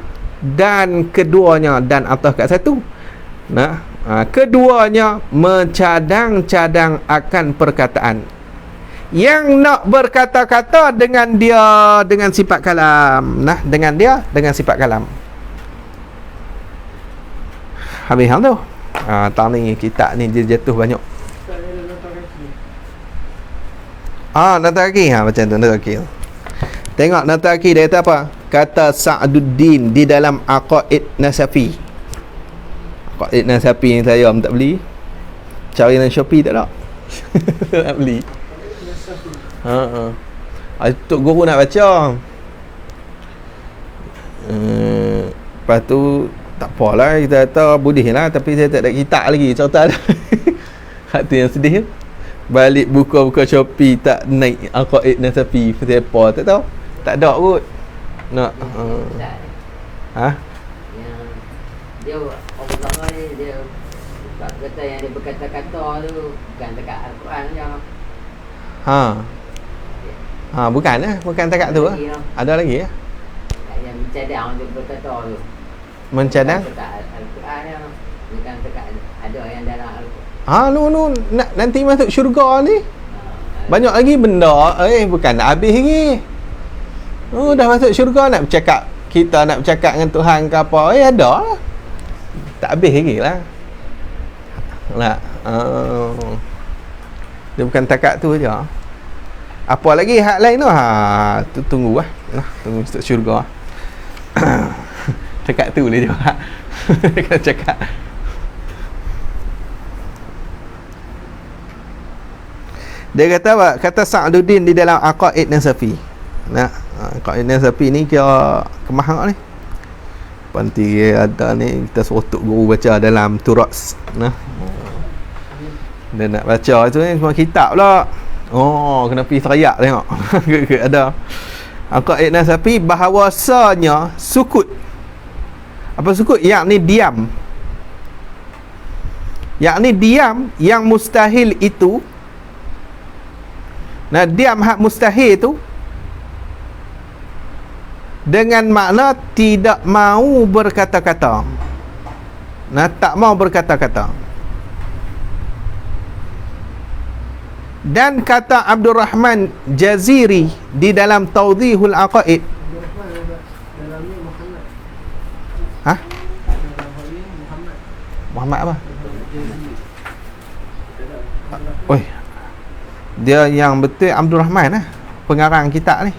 [SPEAKER 1] dan keduanya dan atas kat satu. Keduanya mencadang-cadang akan perkataan. Yang nak berkata-kata dengan dia dengan sifat kalam. Dengan dia dengan sifat kalam. Habis hang tu. Tahun ni kitab ni dia jatuh banyak. Nota kaki. Macam tu nota kaki. Tengok nota kaki dia kata apa? Kata Sa'duddin di dalam Aqaid Nasafi. Aqaid Nasafi yang saya tak beli. Cari dalam Shopee tak ada. Tak beli. Tok guru nak baca. Lepas tu tak apalah, kita kata boleh lah, tapi saya tak ada kitab lagi cerita dah. Hak tu yang sedih. Balik buka-buka Shopee tak naik Aqaid Nasafi. Pasal apa tak tahu. Tak ada kot. Nak
[SPEAKER 2] dia Allah ni dia kata yang dia berkata-kata tu bukan dekat Al-Quran je.
[SPEAKER 1] Bukan bukan takat tu lah. Ada lagi ya.
[SPEAKER 2] Yang mencadang dia berkata tu.
[SPEAKER 1] Mencadang?
[SPEAKER 2] Dekat Al-Quran je. Bukan dekat ada yang dalam Al-Quran.
[SPEAKER 1] Nanti masuk syurga ni. Banyak lagi benda. Bukan nak habis lagi. Dah masuk syurga nak bercakap. Kita nak bercakap dengan Tuhan ke apa. Ada lah. Tak habis lagi lah. Dia bukan takat tu je. Apa lagi hak lain tu? Tu tunggu lah. Tunggu masuk syurga. Cakap tu boleh jawab. Kena cakap. Dia kata apa? Kata Sa'duddin di dalam Aqaid Nasafi. Aqaid Nasafi ni kira kemahak ni. Panti ada ni kita suruh tok guru baca dalam Turas. Dia nak baca tu ni semua kitab pula. Kena pergi teriak tengok. Ada Aqaid Nasafi bahawasanya sukut. Apa sukut? Yakni diam. Yakni diam yang mustahil itu. Diam hak mustahil tu dengan makna tidak mau berkata-kata. Nah, tak mau berkata-kata. Dan kata Abdul Rahman Jaziri di dalam Tawdihul Aqaid. Hah? Muhammad apa? Oi. Dia yang betul Abdul Rahman lah, pengarang kitab ni.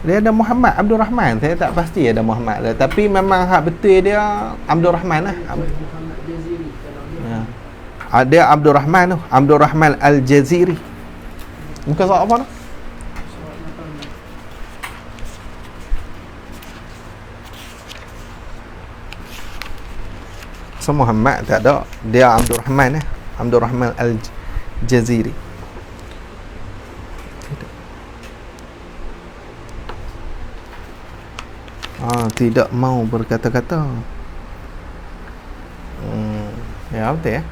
[SPEAKER 1] Dia ada Muhammad Abdul Rahman, saya tak pasti ada Muhammad lah. Tapi memang hak betul dia Abdul Rahman lah. Ya. Ada Abdul Rahman tu, Abdul Rahman Al-Jaziri. Muka surat apa tu? So Muhammad tak ada, dia Abdul Rahman lah, Abdul Rahman Al-Jaziri. Tidak mau berkata-kata. Ya, betul ya.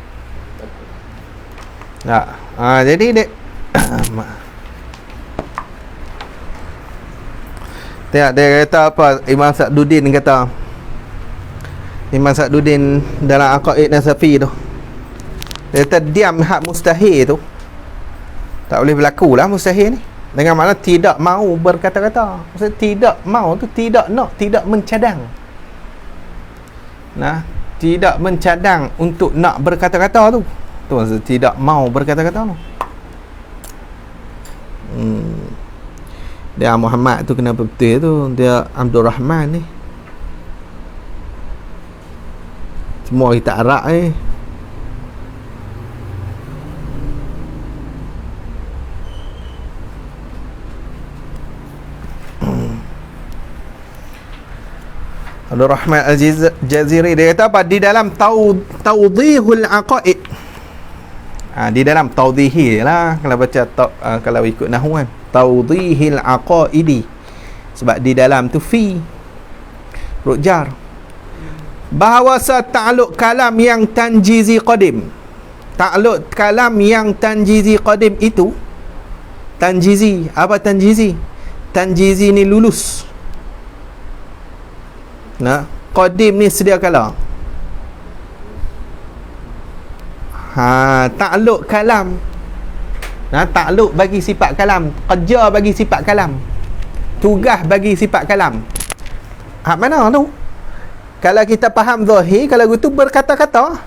[SPEAKER 1] Tak. Jadi dek tengok dia kata apa, Imam Sa'duddin kata, Imam Sa'duddin dalam Aqaid Nasafi tu, dia kata diam hak mustahil tu tak boleh berlaku lah mustahil ni. Dengan makna tidak mau berkata-kata. Maksudnya tidak mau tu tidak nak, tidak mencadang. Nah, tidak mencadang untuk nak berkata-kata tu. Tu maksud tidak mau berkata-kata tu. Dia Muhammad tu kenapa betul tu, dia Abdul Rahman ni. Semua kita Arab ni. Abdul Rahman Al-Jaziri dia kata apa di dalam Tawdihul Aqaid. Di dalam tawdihi lah kalau baca kalau ikut nahwu kan, Tawdihil Aqaidi. Sebab di dalam tu fi huruf jar. Bahawa ta'alluq kalam yang tanjizi qadim. Ta'alluq kalam yang tanjizi qadim itu, tanjizi, apa tanjizi? Tanjizi ni lulus. Nah, qadim ni sedia kala. Takluk kalam. Nah, takluk bagi sifat kalam, kerja bagi sifat kalam, tugas bagi sifat kalam. Hak mana tu? Kalau kita faham zahir, kalau gitu berkata-kata,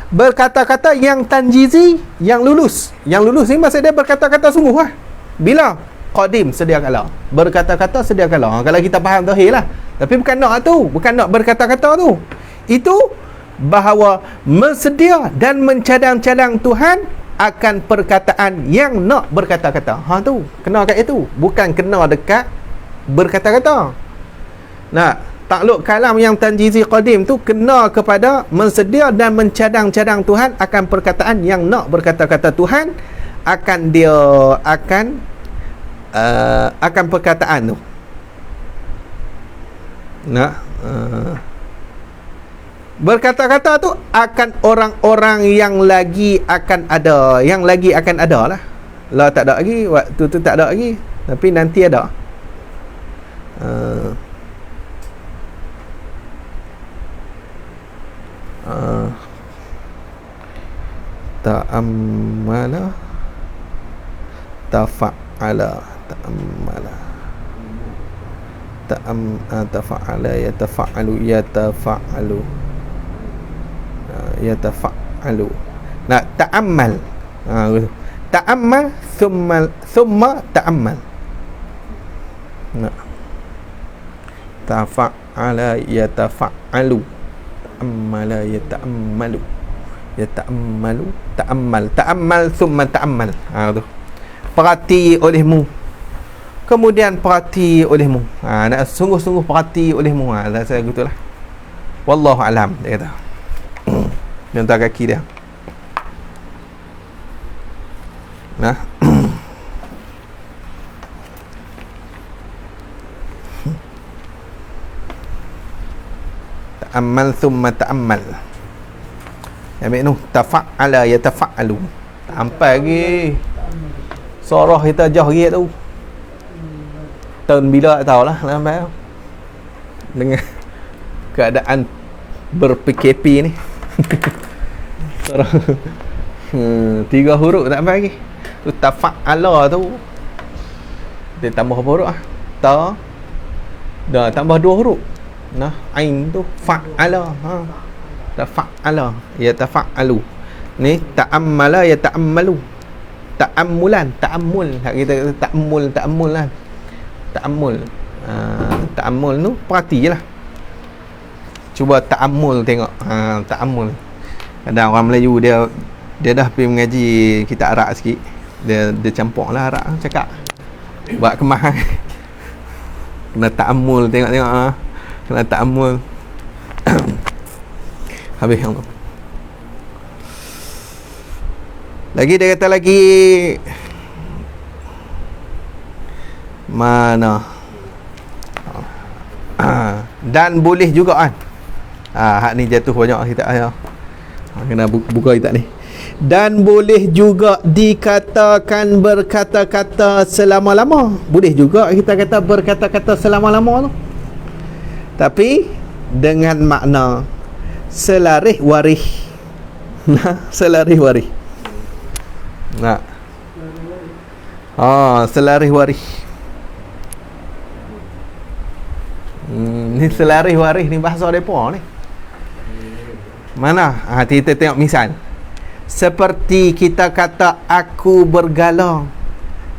[SPEAKER 1] berkata-kata yang tanjizi, yang lulus. Yang lulus ni maksud dia berkata-kata sungguh lah. Bila qadim sedia kala, berkata-kata sedia kala. Kalau kita faham zahir lah. Tapi bukan nak tu, bukan nak berkata-kata tu. Itu bahawa mensedia dan mencadang-cadang Tuhan akan perkataan yang nak berkata-kata. Tu, kena kat itu. Bukan kena dekat berkata-kata. Nah, takluk kalam yang tanjizi qadim tu kena kepada mensedia dan mencadang-cadang Tuhan akan perkataan yang nak berkata-kata Tuhan akan dia akan perkataan tu. Nah, berkata-kata tu akan orang-orang yang lagi akan ada, yang lagi akan ada lah. Lah tak ada lagi, waktu tu tak ada lagi, tapi nanti ada. Ta'ammala, tafa'ala, tafa'ala, yatafa'alu, yatafa'alu. Nak ta'ammal. Ta'ammal thumma ta'ammal. Nak tafa'ala yatafa'alu, ta'ammala yata'ammalu, yata'ammalu, ta'ammal thumma ta'ammal. Tu. Perhati olehmu, kemudian perhati olehmu. Nak sungguh-sungguh perhati olehmu. Saya gitulah. Wallahu alam, dia kata. Dia hantar kaki dia. Nah. Ta'ammal thumma ta'ammal. Ambil tu, tafa'ala yatafa'alu. Sampai lagi. Sorah kita jah dia tu. tahun bila tak tahulah lambat dengan keadaan ber-PKP ni. Seorang 3 huruf tak apa lagi. Tu tafa'ala tu dia tambah berapa huruf ah? Ta dah tambah 2 huruf. Nah, ain tu fa'ala. Tafa'ala ya tafa'alu. Ni ta'ammala ya ta'ammalu. Ta'ammulan, ta'ammul. Hak kita kata ta'ammul lah. Ta'ammul. Ta'ammul tu perhati je lah. Cuba ta'ammul tengok. Ta'ammul. Kadang orang Melayu dia dah pergi mengaji kitab Arab sikit. Dia campur lah Arab cakap. Buat kemah. Kena ta'ammul tengok-tengok. Kena ta'ammul. Habis yang tu. Lagi dia kata lagi mana dan boleh juga kan. Hak ni jatuh banyak kita kena buka kitab ni. Dan boleh juga dikatakan berkata-kata selama-lama. Boleh juga kita kata berkata-kata selama-lama tu. Tapi dengan makna selarih warih. Selarih warih. Nak. Selarih warih. Ni selarih warih ni bahasa depa ni. Mana? Kita tengok misal. Seperti kita kata aku bergalang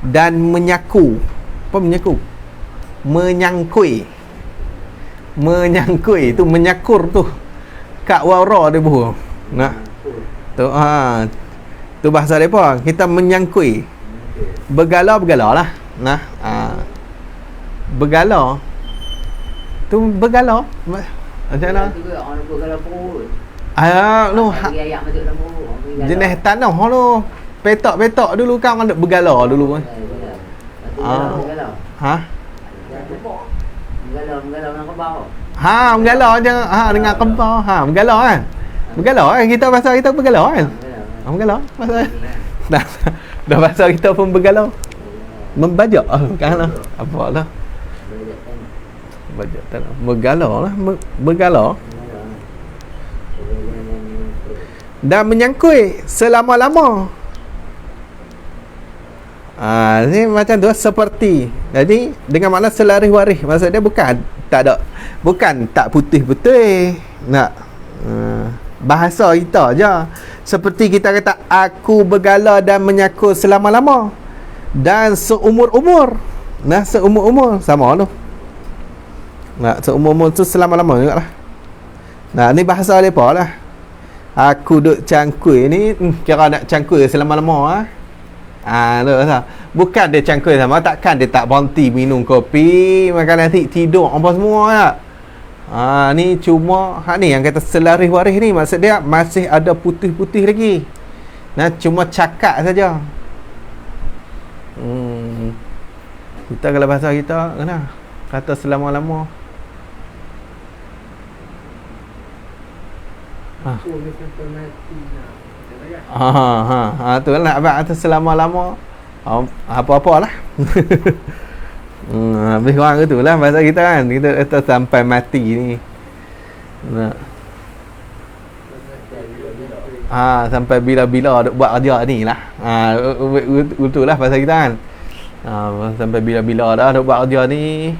[SPEAKER 1] dan menyaku. Apa menyaku? Menyangkui. Menyangkui tu menyakur tu. Kak wara dia buh. Nah. Tu tu bahasa depa. Kita menyangkui. Bergala lah. Nah. Bergala. Tu bergala. Macam mana?
[SPEAKER 2] Orang bergala perut.
[SPEAKER 1] Lu
[SPEAKER 2] Ayam masuk dalam perut.
[SPEAKER 1] jenis tanah lu. Petak-petak dulu kan ada bergala dulu kan.
[SPEAKER 2] Menggala dengan kebau.
[SPEAKER 1] Menggala je. Dengan kebau. Menggala kan. Bergala kan. Kita bahasa kita bergala kan. Menggala. Bahasa dah bahasa kita pun bergala. Membajak kan lah. Apalah. Bajak tanah. Bergala lah. Bergala. Dan menyangkui selama-lama. Ni macam tu seperti. Jadi dengan makna selarih warih. Maksud dia bukan tak ada, bukan tak putih-putih. Nak bahasa kita je. Seperti kita kata aku bergala dan menyaku selama-lama dan seumur-umur. Nah, seumur-umur sama tu. Nak seumur-umur tu selama-lama juga lah. Nah, ni bahasa depa lah. Aku duk cangkui ni kira nak cangkui selama-lama tu pasal. Bukan dia cangkui sama, takkan dia tak berhenti minum kopi, makan nasi, tidur apa semua tak. Ni cuma ni yang kata selarih warih ni, maksud dia masih ada putih-putih lagi. Nah, cuma cakap saja. Kita kalau bahasa kita kena kata selama-lama. Tu nak abang atas selama-lama. Apa-apalah. Habis orang tu lah bahasa kita kan. Kita kata sampai mati ni. Sampai bila-bila duk buat kerja ni lah. Betul lah bahasa kita kan. Sampai bila-bila dah duk buat kerja ni.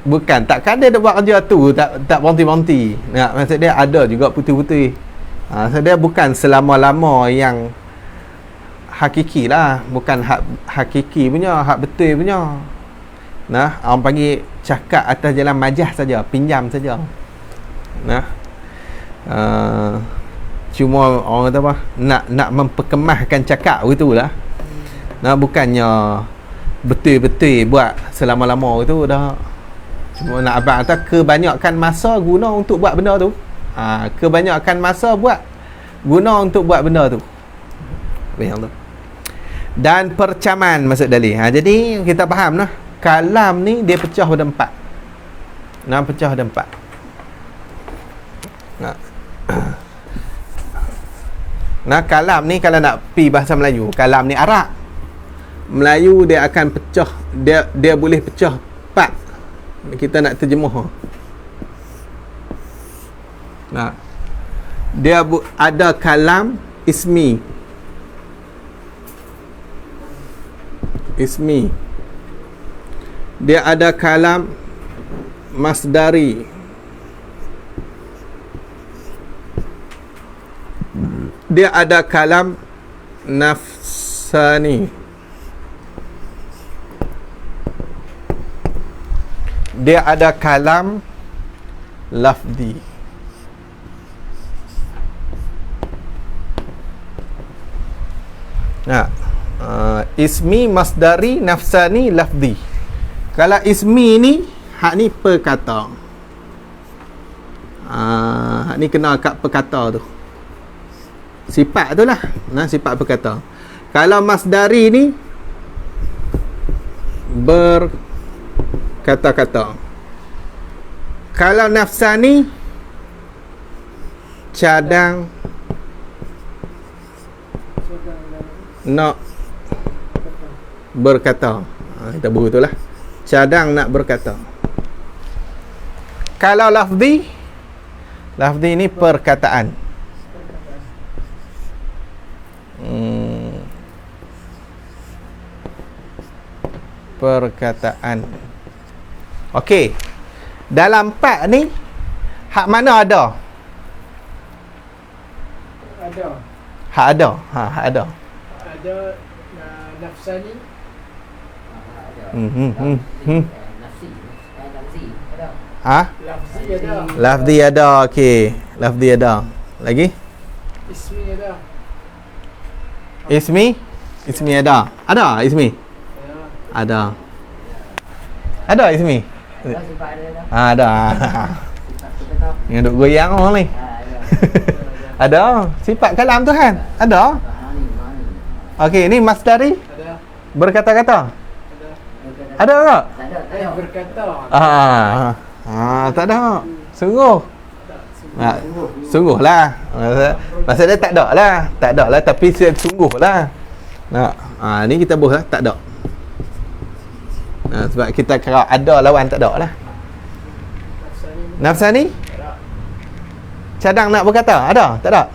[SPEAKER 1] Bukan, takkan dia buat kerja tu tak berhenti-berhenti. Maksud dia ada juga putih-putih. Maksud dia bukan selama-lama yang hakiki lah. Bukan hakiki punya, hak betul punya. Orang panggil cakap atas jalan majah saja, pinjam saja. Cuma orang kata apa, nak memperkemahkan cakap begitulah. Bukannya betul-betul buat selama-lama itu dah. Cuma nak abang kata kebanyakan masa guna untuk buat benda tu. Kebanyakan masa guna untuk buat benda tu. Yang tu. Dan percaman maksud dalil. Jadi kita faham lah. Kalam ni dia pecah pada 4. Pecah pada 4. Kalam ni kalau nak pi bahasa Melayu, kalam ni Arab. Melayu dia akan pecah, dia boleh pecah part. Kita nak terjemuh. Nah, dia ada kalam ismi. Dia ada kalam masdari. Dia ada kalam nafsani. Dia ada kalam lafzi. Nah, ismi, masdari, nafsani, lafzi. Kalau ismi ni, hak ni perkata. Hak ni kena kat perkata tu. Sifat tu lah. Nah, sifat perkata. Kalau masdari ni berkata-kata. Kalau nafsani cadang nak berkata. Kita begitu lah. Cadang nak berkata. Kalau lafzi ni perkataan. Perkataan. Okey. Dalam part ni hak mana ada?
[SPEAKER 3] Ada.
[SPEAKER 1] Hak ada. Hak ada.
[SPEAKER 3] Ada nafsani.
[SPEAKER 2] Nafsi ada.
[SPEAKER 3] Lafzi ada.
[SPEAKER 1] Lafzi ada. Okey. Lafzi ada. Lagi?
[SPEAKER 3] Ismi ada.
[SPEAKER 1] Ismi ada. Ada ismi? Ada. Ada ismi?
[SPEAKER 2] Sifat ada.
[SPEAKER 1] Ada.
[SPEAKER 2] Sifat perkata.
[SPEAKER 1] Yang duk goyang orang ni. Ada. Sifat kalam Tuhan. Ada. Okey, ni masdari
[SPEAKER 3] Ada.
[SPEAKER 1] berkata-kata.
[SPEAKER 3] Ada.
[SPEAKER 1] Ada tak?
[SPEAKER 2] Tak ada.
[SPEAKER 3] Berkata.
[SPEAKER 1] Tak ada. Sungguh. Sungguh lah. Maksud dia tak ada lah. Tak ada lah, tapi sungguh lah. Ni kita buh lah, tak ada. Sebab kita kira ada lawan tak ada lah. Nafsani? Cadang nak berkata? Ada? Tak ada?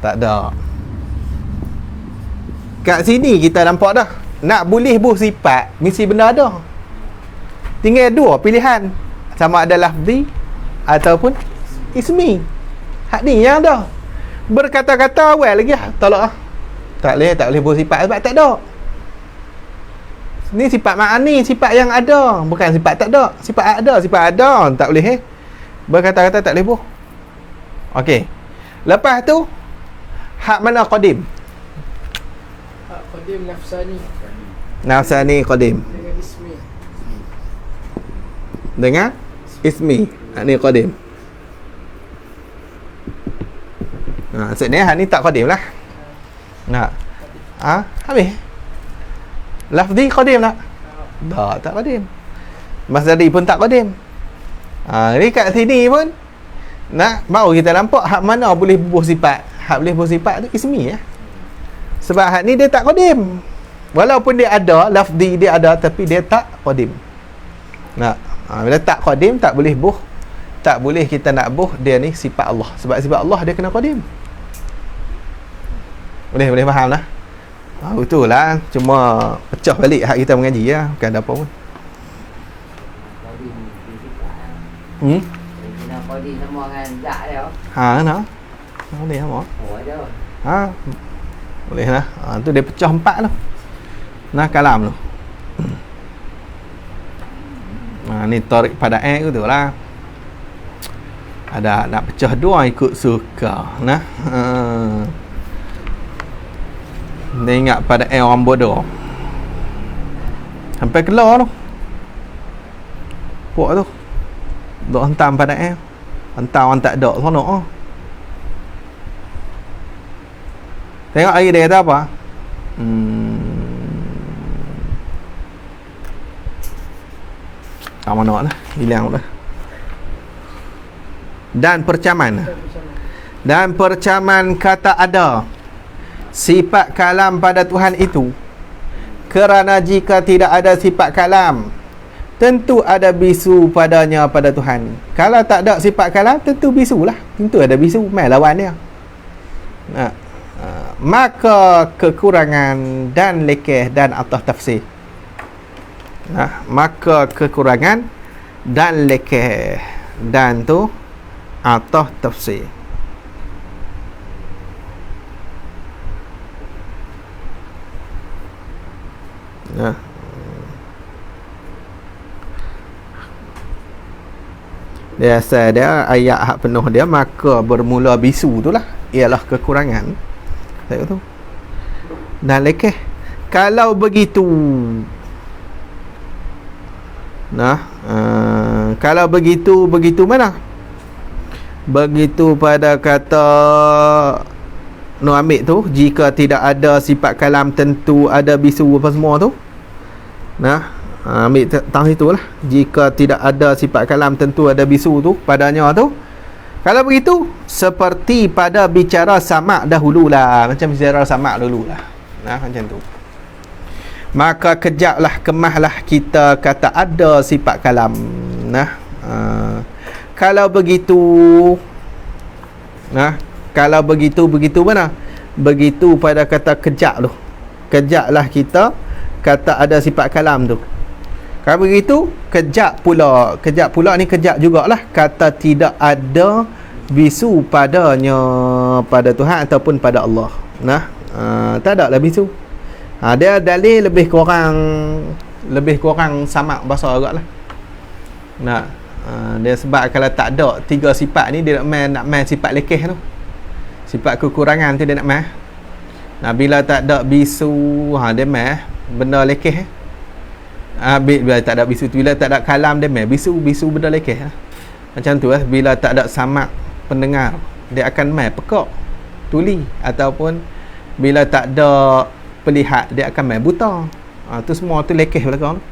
[SPEAKER 1] Tak ada. Kat sini kita nampak dah. Nak boleh buh sifat, mesti benda ada. Tinggal dua pilihan. Sama ada lafzi ataupun ismi. Hak ni yang ada. Berkata-kata awal lagi lah. Tolak lah. Tak boleh buh sifat sebab tak ada. Ni sifat ma'ani, sifat yang ada. Bukan sifat tak ada. Sifat ada. Tak boleh berkata-kata tak boleh buh. Okey. Lepas tu hak mana qadim?
[SPEAKER 3] Hak qadim nafsani.
[SPEAKER 1] Nafsani qadim.
[SPEAKER 3] Dengan ismi.
[SPEAKER 1] Dengan ismi. Ni qadim. Maksudnya hak ni tak qadim lah. Habis. Lafzi qadim tak? Tak qadim. Masdari pun tak qadim. Ni kat sini pun baru kita nampak hak mana boleh bubuh sifat. Hak boleh bubuh sifat tu ismi ya. Sebab hak ni dia tak qadim. Walaupun dia ada, lafzi dia ada, tapi dia tak qadim. Bila tak qadim, tak boleh buh. Tak boleh kita nak buh dia ni sifat Allah. Sebab sifat Allah dia kena qadim. Boleh faham lah. Betul lah. Cuma pecah balik hak kita mengaji lah. Bukan ada apa pun.
[SPEAKER 2] Kena qadim sama dengan zat dia.
[SPEAKER 1] Boleh sama.
[SPEAKER 2] Ada.
[SPEAKER 1] Boleh lah. Tu dia pecah empat tu. Kalam tu. Ni tarik pada air tu lah. Ada nak pecah dua ikut suka. Dia ingat pada air orang bodoh. Sampai keluar tu. Puak tu. Duk hentam pada air. Hentam orang tak ada sana. Tengok air dia kata apa? Tak mana lah. Hilang dah. Dan percaman kata ada. Sifat kalam pada Tuhan itu Kerana jika tidak ada sifat kalam, tentu ada bisu padanya pada Tuhan. Kalau tak ada sifat kalam, tentu bisu lah. Tentu ada bisu, mai lawan dia. Maka kekurangan dan lekeh dan atas tafsir. Maka kekurangan dan lekeh dan tu atas tafsir. Dia asal dia ayat hak penuh dia, maka bermula bisu tu lah ialah kekurangan. Saya tu. Dan lekeh. Kalau begitu, kalau begitu mana? Begitu pada kata ambil tu, jika tidak ada sifat kalam tentu ada bisu apa semua tu. Ambil tahu itulah, jika tidak ada sifat kalam tentu ada bisu tu padanya tu. Kalau begitu, seperti pada bicara samak dahululah, macam bicara samak dululah. Macam tu. Maka kejaplah, kemahlah kita kata ada sifat kalam. Kalau begitu, kalau begitu mana? Begitu pada kata kejap tu. Kejaplah kita kata ada sifat kalam tu. Kalau begitu, kejap pula. Kejap pula ni kejap jugalah. Kata tidak ada bisu padanya pada Tuhan ataupun pada Allah. Tak ada lah bisu. Dia dalil lebih kurang sama bahasa agak lah. Dia sebab kalau tak ada tiga sifat ni, dia nak main sifat lekeh tu. Sifat kekurangan tu dia nak main. Bila tak ada bisu, dia main benda lekeh. Bila tak ada bisu tu, bila tak ada kalam, dia main bisu benda lekeh. Macam tu bila tak ada samak pendengar, dia akan main pekak, tuli, ataupun bila tak ada pelihat, dia akan main buta. Tu semua tu lekeh belakang.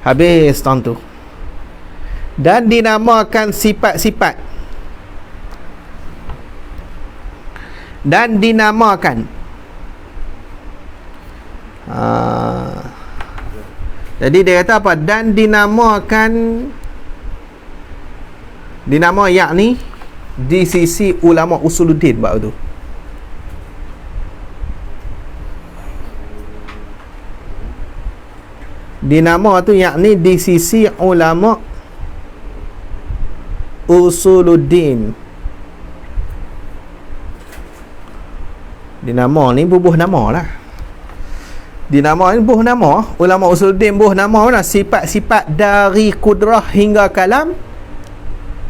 [SPEAKER 1] Habis tahun tu. Dan dinamakan sifat-sifat. Dan dinamakan. Jadi dia kata apa? Dan dinamakan, dinama yakni di sisi ulama usuluddin bab tu. Dinama tu yakni di sisi ulama usuluddin. Dinama ni bubuh nama lah. Dinama ni bubuh nama. Ulama usuluddin bubuh nama mana? Sifat-sifat dari kudrah hingga kalam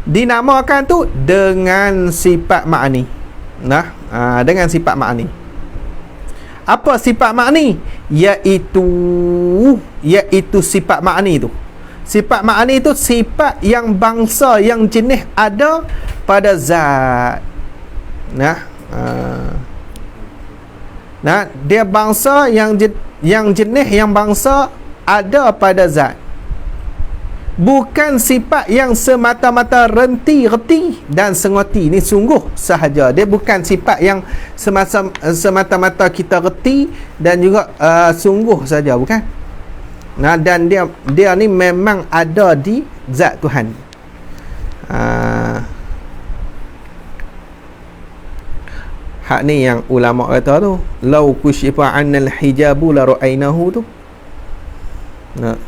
[SPEAKER 1] dinamakan tu dengan sifat ma'ni. Dengan sifat ma'ni. Apa sifat ma'ni? Iaitu sifat ma'ni tu. Sifat ma'ni tu sifat yang bangsa, yang jenis ada pada zat. Dia bangsa yang jenis, yang bangsa ada pada zat. Bukan sifat yang semata-mata reti dan sengoti. Ni sungguh sahaja. Dia bukan sifat yang semata-mata kita reti dan juga sungguh saja, bukan. Dan dia ni memang ada di zat Tuhan. Hak ni yang ulama kata tu, lau kushifa 'annal hijabu la ra'ainahu tu.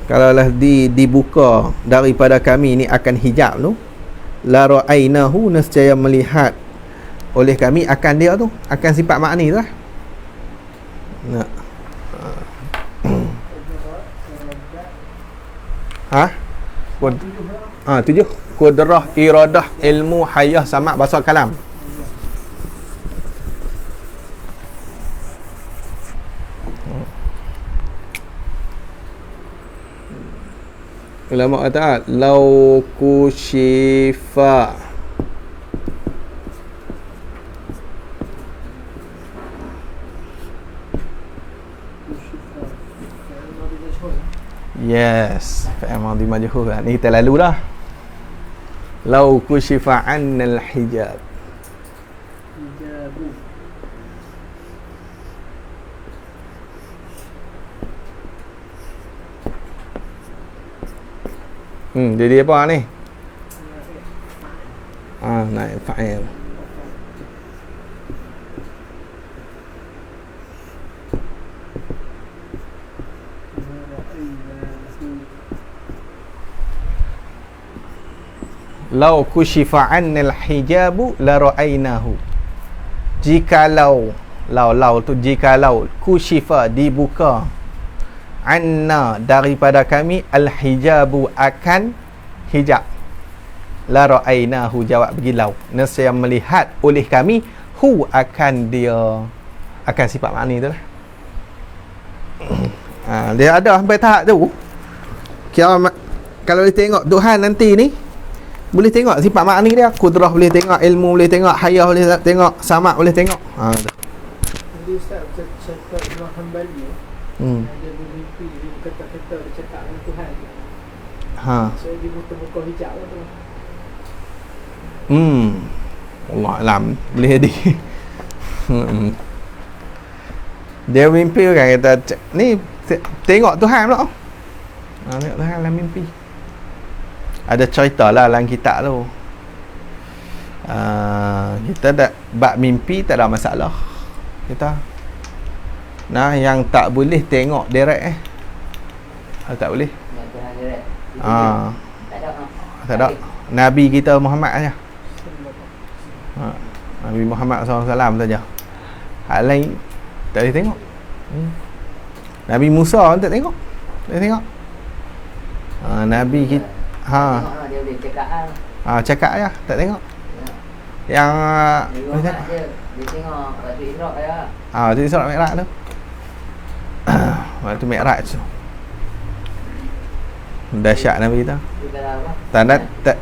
[SPEAKER 1] Kalaulah dibuka daripada kami ni akan hijab tu, la ra'ainahu, nescaya melihat oleh kami akan dia tu, akan sifat makni tu lah. Tujuh. Kudrah, iradah, ilmu, hayah, sama' bahasa kalam. Ulama kata lau kushifa, yes, fi'il madhi majhul. Ni kita lalu dah. Lau kushifa 'annal hijab. Jadi apa ni? Naib fa'il. Lau kushifa 'annal hijabu la ra'ainahu. Jikalau lau tu jikalau kushifa dibuka anna daripada kami al hijabu akan hijab la ra'ainahu, jawab begilau, nescaya melihat oleh kami hu akan dia, akan sifat makni tu lah. Dia ada sampai tahap tu. Kalau dia tengok Tuhan nanti ni, boleh tengok sifat makni dia, kudrah boleh tengok, ilmu boleh tengok, hayah boleh tengok, samak boleh tengok.
[SPEAKER 3] Jadi Ustaz cakap Imam Hanbali dia bermimpi, dia kata-kata, dia cakap dengan Tuhan. So dia buka hijab lah tu.
[SPEAKER 1] Allah alam, boleh jadi. Dia mimpi kan, kata ni tengok Tuhan pula. Tengok Tuhan dalam mimpi. Ada cerita lah dalam kitab tu. Kita dah bab mimpi tak ada masalah. Kita yang tak boleh tengok direct tak boleh. Tak ada. Nabi kita Muhammad aja. Nabi Muhammad SAW saja. Hal lain tak boleh tengok. Nabi Musa tak tengok. Tak tengok. Nabi kita
[SPEAKER 2] dia boleh cakap
[SPEAKER 1] cakap je, tak tengok. Yang
[SPEAKER 2] dia tengok waktu Isra' ya.
[SPEAKER 1] Waktu Isra' Mi'raj tu. Waktu Mi'raj tu. Dahsyat Nabi kita.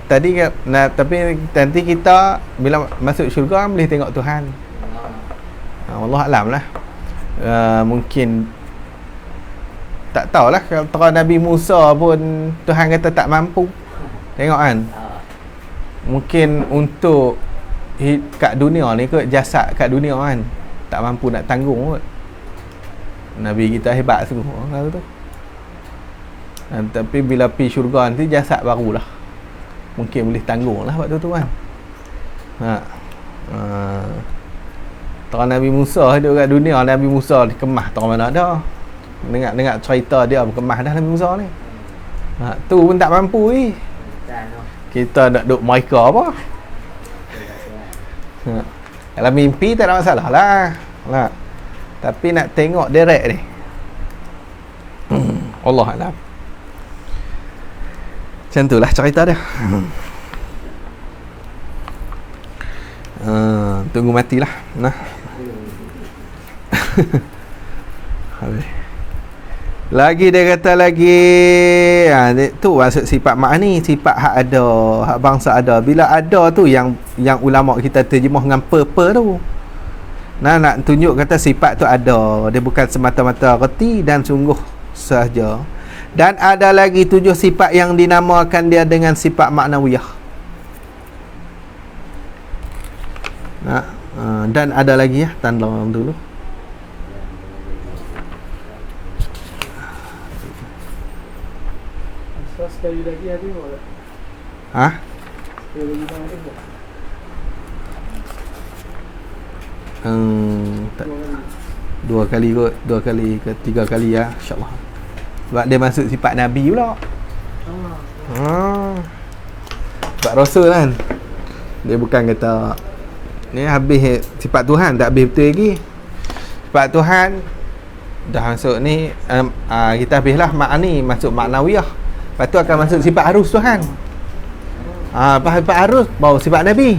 [SPEAKER 1] Tadi tapi nanti kita bila masuk syurga boleh tengok Tuhan. Allah alam lah. Mungkin tak tahulah, kalau Nabi Musa pun Tuhan kata tak mampu tengok kan. Mungkin untuk kat dunia ni kot, jasad kat dunia kan tak mampu nak tanggung kot. Nabi kita hebat sungguh kata tu. Tapi bila pergi syurga nanti jasad barulah mungkin boleh tanggung lah waktu tu kan. Kalau Nabi Musa hidup kat dunia, Nabi Musa dikemah tak mana ada. Dengar cerita dia berkemah dah Nabi Musa ni. Tu pun tak mampu ni. Kita nak duduk mereka apa. Kalau mimpi tak ada masalah lah. Tapi nak tengok direct ni. Allah alam. Macam tu lah cerita dia. Tunggu matilah. Habis. Lagi dia kata lagi tu maksud sifat makni, sifat hak ada, hak bangsa ada. Bila ada tu yang ulama kita terjemah dengan per tu. Nak tunjuk kata sifat tu ada, dia bukan semata-mata reti dan sungguh sahaja. Dan ada lagi 7 sifat yang dinamakan dia dengan sifat maknawiyah. Dan ada lagi tanda dulu.
[SPEAKER 3] Sekali lagi ada tak? Sekali lagi ada tak?
[SPEAKER 1] Dua kali ke 3 kali ya, insya-Allah. Sebab dia masuk sifat Nabi pula. Sifat Rasul kan. Dia bukan kata ni habis sifat Tuhan, tak habis betul lagi. Sifat Tuhan dah masuk ni, kita habislah makni, masuk maknawiyah. Lepas tu akan masuk sifat harus Tuhan. Lepas sifat harus baru sifat Nabi.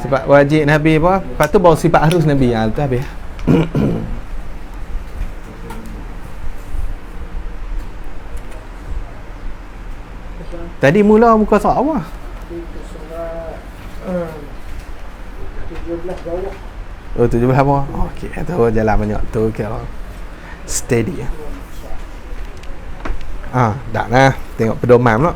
[SPEAKER 1] Sifat wajib Nabi apa. Lepas tu baru sifat harus Nabi. Tu habis. Tadi mula muka surat apa?
[SPEAKER 3] 17 bawah.
[SPEAKER 1] 17 bawah. Okey, tu jalan banyak tu kira steady. Tak lah. Tengok pedoman pula.